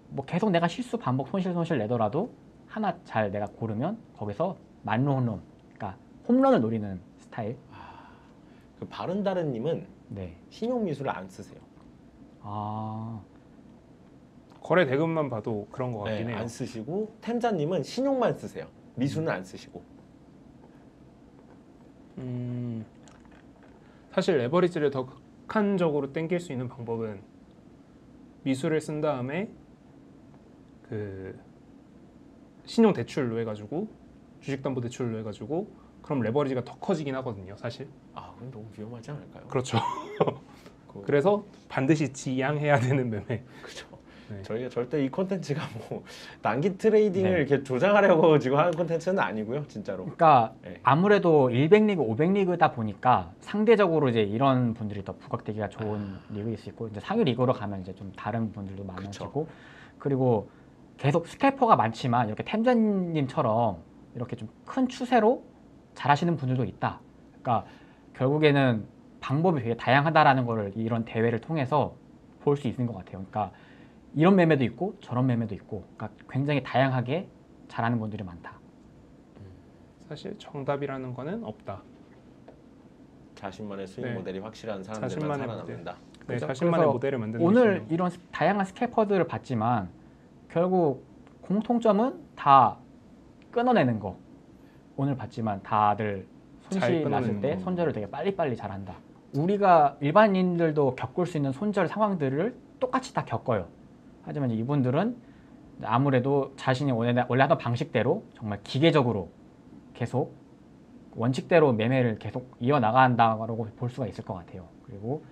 뭐 계속 내가 실수 반복 손실 내더라도 하나 잘 내가 고르면 거기서 만루 홈런, 그러니까 홈런을 노리는 스타일. 그 바른다른님은 네. 신용 미술을 안 쓰세요. 아, 거래 대금만 봐도 그런 것 같긴 해요. 안 쓰시고 템자님은 신용만 쓰세요. 미수는 안 쓰시고. 사실 레버리지를 더 극한적으로 땡길 수 있는 방법은 미수를 쓴 다음에 그 신용 대출로 해가지고, 주식담보대출로 해가지고 그럼 레버리지가 더 커지긴 하거든요, 사실. 아, 그럼 너무 위험하지 않을까요? 그렇죠. 그- 그래서 반드시 지양해야 되는 매매. 그죠. 네. 저희가 절대 이 콘텐츠가 뭐 단기 트레이딩을 네. 이렇게 조장하려고 지금 하는 콘텐츠는 아니고요, 진짜로. 그러니까 네. 아무래도 100리그, 500리그다 보니까 상대적으로 이제 이런 분들이 더 부각되기가 좋은 리그일 수 있고 이제 상위 리그로 가면 이제 좀 다른 분들도 많아지고 그리고 계속 스캘퍼가 많지만 이렇게 템자님처럼 이렇게 좀 큰 추세로 잘하시는 분들도 있다. 그러니까 결국에는 방법이 되게 다양하다라는 거를 이런 대회를 통해서 볼 수 있는 것 같아요. 그러니까 이런 매매도 있고 저런 매매도 있고 그러니까 굉장히 다양하게 잘하는 분들이 많다. 사실 정답이라는 거는 없다. 자신만의 스윙 네. 모델이 확실한 사람들만 자신만의 살아남는다. 네, 그렇죠. 자신만의 그래서 모델을 만드는 오늘 게 중요해요. 이런 다양한 스캐퍼들을 봤지만 결국 공통점은 다 끊어내는 거. 오늘 봤지만 다들 잘 손실 끊어내는 났을 때 거. 손절을 되게 빨리빨리 잘한다. 우리가 일반인들도 겪을 수 있는 손절 상황들을 똑같이 다 겪어요. 하지만 이제 이분들은 아무래도 자신이 원래 하던 방식대로 정말 기계적으로 계속 원칙대로 매매를 계속 이어나간다고 볼 수가 있을 것 같아요. 그리고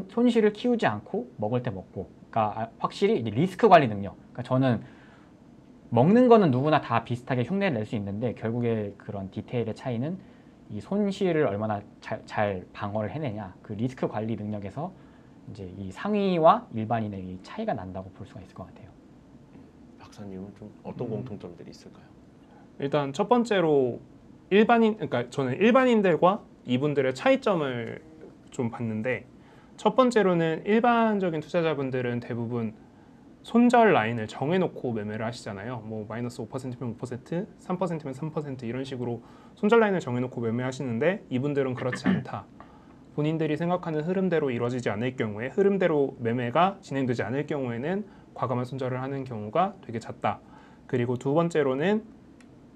손실을 키우지 않고 먹을 때 먹고, 그러니까 확실히 이제 리스크 관리 능력. 그러니까 저는 먹는 거는 누구나 다 비슷하게 흉내를 낼 수 있는데 결국에 그런 디테일의 차이는 이 손실을 얼마나 잘 방어를 해내냐, 그 리스크 관리 능력에서 이제 이 상위와 일반인의 이 차이가 난다고 볼 수가 있을 것 같아요. 박사님은 좀 어떤 공통점들이 있을까요? 일단 첫 번째로 그러니까 저는 일반인들과 이분들의 차이점을 좀 봤는데 첫 번째로는 일반적인 투자자분들은 대부분 손절 라인을 정해놓고 매매를 하시잖아요. 뭐 마이너스 5%면 5%, 3%면 3% 이런 식으로 손절 라인을 정해놓고 매매하시는데 이분들은 그렇지 않다. 본인들이 생각하는 흐름대로 이루어지지 않을 경우에 흐름대로 매매가 진행되지 않을 경우에는 과감한 손절을 하는 경우가 되게 잦다. 그리고 두 번째로는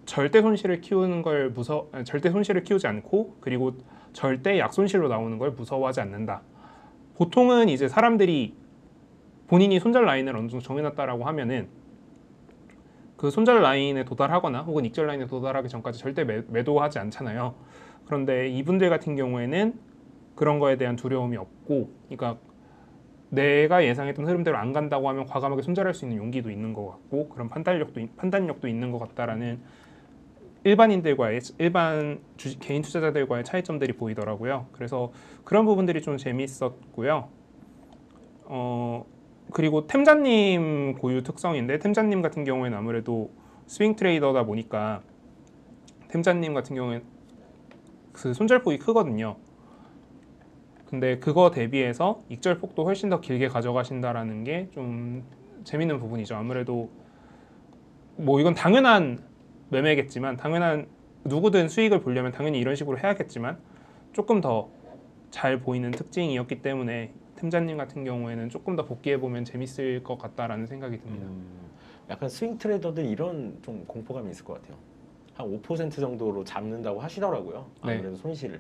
절대 손실을 키우지 않고 그리고 절대 약손실로 나오는 걸 무서워하지 않는다. 보통은 이제 사람들이 본인이 손절 라인을 어느 정도 정해놨다라고 하면은 그 손절 라인에 도달하거나 혹은 익절 라인에 도달하기 전까지 절대 매도하지 않잖아요. 그런데 이분들 같은 경우에는 그런 거에 대한 두려움이 없고, 그러니까 내가 예상했던 흐름대로 안 간다고 하면 과감하게 손절할 수 있는 용기도 있는 것 같고 그런 판단력도 있는 것 같다라는 일반인들과의 개인 투자자들과의 차이점들이 보이더라고요. 그래서 그런 부분들이 좀 재미있었고요. 그리고 템자님 고유 특성인데 템자님 같은 경우에는 아무래도 스윙 트레이더다 보니까 템자님 같은 경우에는 그 손절폭이 크거든요. 근데 그거 대비해서 익절폭도 훨씬 더 길게 가져가신다라는 게 좀 재밌는 부분이죠. 아무래도 뭐 이건 당연한 매매겠지만 당연한 누구든 수익을 보려면 당연히 이런 식으로 해야겠지만 조금 더 잘 보이는 특징이었기 때문에 템자님 같은 경우에는 조금 더 복귀해보면 재밌을 것 같다라는 생각이 듭니다. 약간 스윙 트레이더들 이런 좀 공포감이 있을 것 같아요. 한 5% 정도로 잡는다고 하시더라고요. 아무래도 손실을.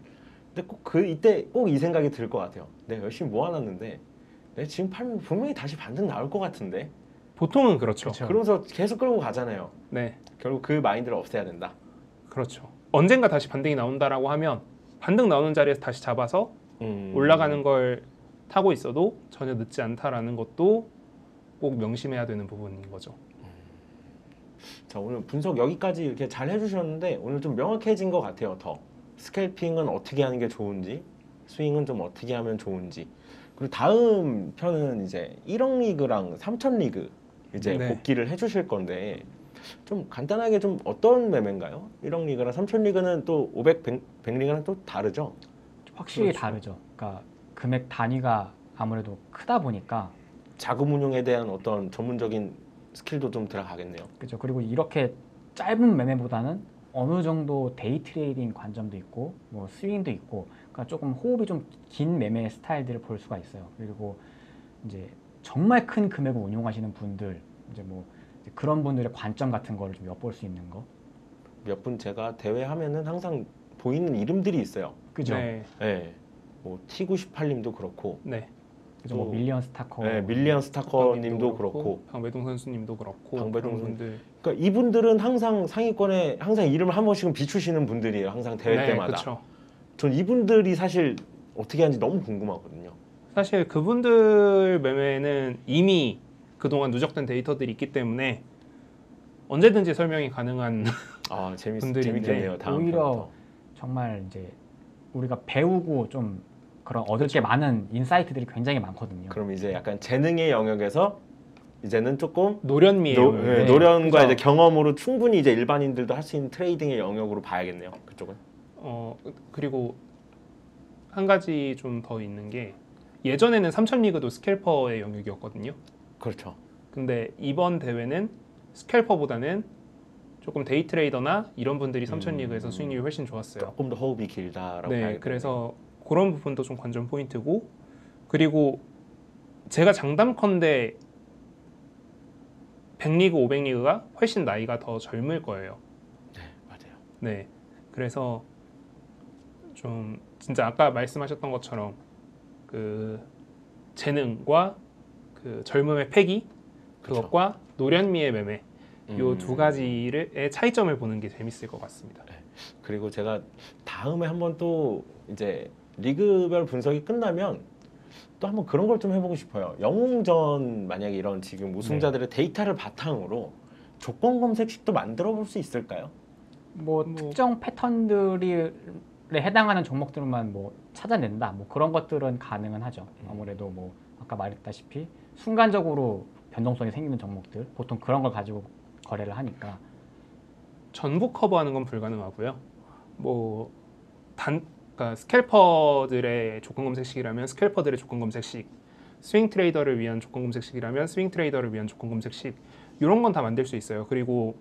근데 꼭 이때 꼭 이 생각이 들 것 같아요. 내가 열심히 모아놨는데 내가 지금 팔면 분명히 다시 반등 나올 것 같은데. 보통은 그렇죠. 그렇죠. 그러면서 계속 끌고 가잖아요. 네, 결국 그 마인드를 없애야 된다. 그렇죠. 언젠가 다시 반등이 나온다라고 하면 반등 나오는 자리에서 다시 잡아서 올라가는 걸 타고 있어도 전혀 늦지 않다라는 것도 꼭 명심해야 되는 부분인 거죠. 자, 오늘 분석 여기까지 이렇게 잘 해주셨는데 오늘 좀 명확해진 것 같아요. 더 스캘핑은 어떻게 하는 게 좋은지, 스윙은 좀 어떻게 하면 좋은지. 그리고 다음 편은 이제 1억 리그랑 3천 리그 이제 네. 복귀를 해주실 건데 좀 간단하게 좀 어떤 매매인가요? 1억 리그랑 3천 리그는 또 500, 100 리그는 또 다르죠? 확실히 그렇죠. 다르죠. 그러니까 금액 단위가 아무래도 크다 보니까 자금 운용에 대한 어떤 전문적인 스킬도 좀 들어가겠네요. 그렇죠. 그리고 이렇게 짧은 매매보다는 어느 정도 데이 트레이딩 관점도 있고 뭐 스윙도 있고 그러니까 조금 호흡이 좀 긴 매매 스타일들을 볼 수가 있어요. 그리고 이제 정말 큰 금액을 운용하시는 분들 이제 뭐 이제 그런 분들의 관점 같은 거를 좀 엿볼 수 있는 거. 몇 분 제가 대회 하면은 항상 보이는 이름들이 있어요. 그죠? 네, 네. 뭐 T98님도 그렇고 네, 그죠, 뭐 밀리언 스타커, 네, 밀리언 스타커님도 그렇고 방배동 선수님도 그렇고 방배동 그런 분들. 그러니까 이분들은 항상 상위권에 항상 이름을 한 번씩은 비추시는 분들이에요. 항상 대회 네, 때마다. 그렇죠. 전 이분들이 사실 어떻게 하는지 너무 궁금하거든요. 사실 그분들 매매는 이미 그동안 누적된 데이터들이 있기 때문에 언제든지 설명이 가능한 아 분들인데 재밌겠네요. 다음 오히려 편부터. 정말 이제 우리가 배우고 좀 그런 얻을 게 많은 인사이트들이 굉장히 많거든요. 그럼 이제 약간 재능의 영역에서 이제는 조금 노련미예요. 네, 네, 노련과 그죠. 이제 경험으로 충분히 이제 일반인들도 할 수 있는 트레이딩의 영역으로 봐야겠네요. 그쪽은. 그리고 한 가지 좀 더 있는 게 예전에는 3000 리그도 스캘퍼의 영역이었거든요. 그렇죠. 근데 이번 대회는 스캘퍼보다는 조금 데이 트레이더나 이런 분들이 3000 리그에서 수익률이 훨씬 좋았어요. 조금 더 호흡이 길다라고 네, 봐야겠네요. 그래서 그런 부분도 좀 관전 포인트고, 그리고 제가 장담컨대 100리그, 500리그가 훨씬 나이가 더 젊을 거예요. 네, 맞아요. 네, 그래서 좀 진짜 아까 말씀하셨던 것처럼 그 재능과 그 젊음의 패기, 그것과 노련미의 매매, 요 두 가지의 차이점을 보는 게 재밌을 것 같습니다. 그리고 제가 다음에 한번 또 이제 리그별 분석이 끝나면 또 한번 그런 걸 좀 해보고 싶어요. 영웅전 만약에 이런 지금 우승자들의 데이터를 바탕으로 조건 검색식도 만들어 볼 수 있을까요? 뭐 특정 패턴들에 해당하는 종목들만 뭐 찾아낸다, 뭐 그런 것들은 가능은 하죠. 아무래도 뭐 아까 말했다시피 순간적으로 변동성이 생기는 종목들, 보통 그런 걸 가지고 거래를 하니까. 전부 커버하는 건 불가능하고요. 뭐 그러니까 스캘퍼들의 조건 검색식이라면 스캘퍼들의 조건 검색식, 스윙 트레이더를 위한 조건 검색식이라면 스윙 트레이더를 위한 조건 검색식, 이런 건 다 만들 수 있어요. 그리고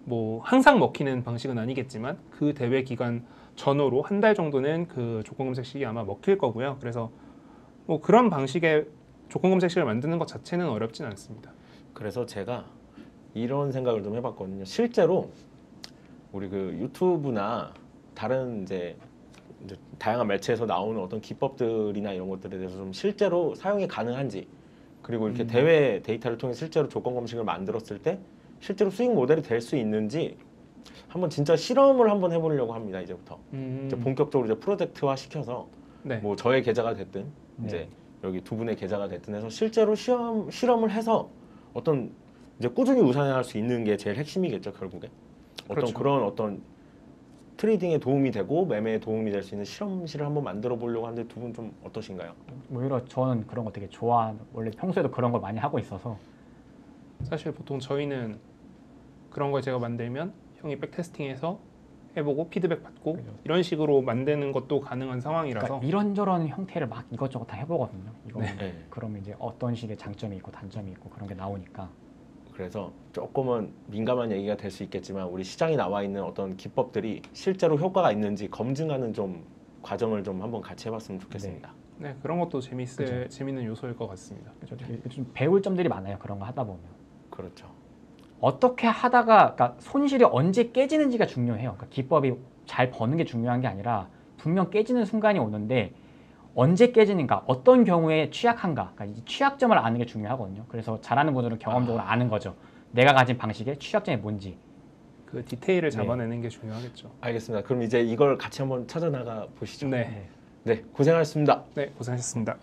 뭐 항상 먹히는 방식은 아니겠지만 그 대회 기간 전후로 한 달 정도는 그 조건 검색식이 아마 먹힐 거고요. 그래서 뭐 그런 방식의 조건 검색식을 만드는 것 자체는 어렵진 않습니다. 그래서 제가 이런 생각을 좀 해봤거든요. 실제로 우리 그 유튜브나 다른 이제 다양한 매체에서 나오는 어떤 기법들이나 이런 것들에 대해서 좀 실제로 사용이 가능한지, 그리고 이렇게 대회 데이터를 통해 실제로 조건 검식을 만들었을 때 실제로 수익 모델이 될 수 있는지 한번 진짜 실험을 한번 해보려고 합니다. 이제부터 이제 본격적으로 이제 프로젝트화 시켜서 네. 뭐 저의 계좌가 됐든 이제 여기 두 분의 계좌가 됐든 해서 실제로 실험을 해서 어떤 이제 꾸준히 우상향할 수 있는 게 제일 핵심이겠죠, 결국에. 어떤 그렇죠. 그런 어떤 트레이딩에 도움이 되고 매매에 도움이 될 수 있는 실험실을 한번 만들어 보려고 하는데 두 분 좀 어떠신가요? 오히려 저는 그런 거 되게 원래 평소에도 그런 걸 많이 하고 있어서. 사실 보통 저희는 그런 걸 제가 만들면 형이 백테스팅해서 해보고 피드백 받고 그죠. 이런 식으로 만드는 것도 가능한 상황이라서 그러니까 이런저런 형태를 막 이것저것 다 해보거든요. 이거는 네. 그러면 이제 어떤 식의 장점이 있고 단점이 있고 그런 게 나오니까. 그래서 조금은 민감한 얘기가 될 수 있겠지만 우리 시장에 나와 있는 어떤 기법들이 실제로 효과가 있는지 검증하는 좀 과정을 좀 한번 같이 해봤으면 좋겠습니다. 네, 그런 것도 그죠. 재밌는 요소일 것 같습니다. 좀 배울 점들이 많아요. 그런 거 하다 보면. 그렇죠. 어떻게 하다가, 그러니까 손실이 언제 깨지는지가 중요해요. 그러니까 기법이 잘 버는 게 중요한 게 아니라 분명 깨지는 순간이 오는데 언제 깨지는가, 어떤 경우에 취약한가, 그러니까 이 취약점을 아는 게 중요하거든요. 그래서 잘하는 분들은 경험적으로 아는 거죠. 내가 가진 방식의 취약점이 뭔지. 그 디테일을 잡아내는 게 중요하겠죠. 알겠습니다. 그럼 이제 이걸 같이 한번 찾아나가 보시죠. 네, 네, 고생하셨습니다. 네, 고생하셨습니다.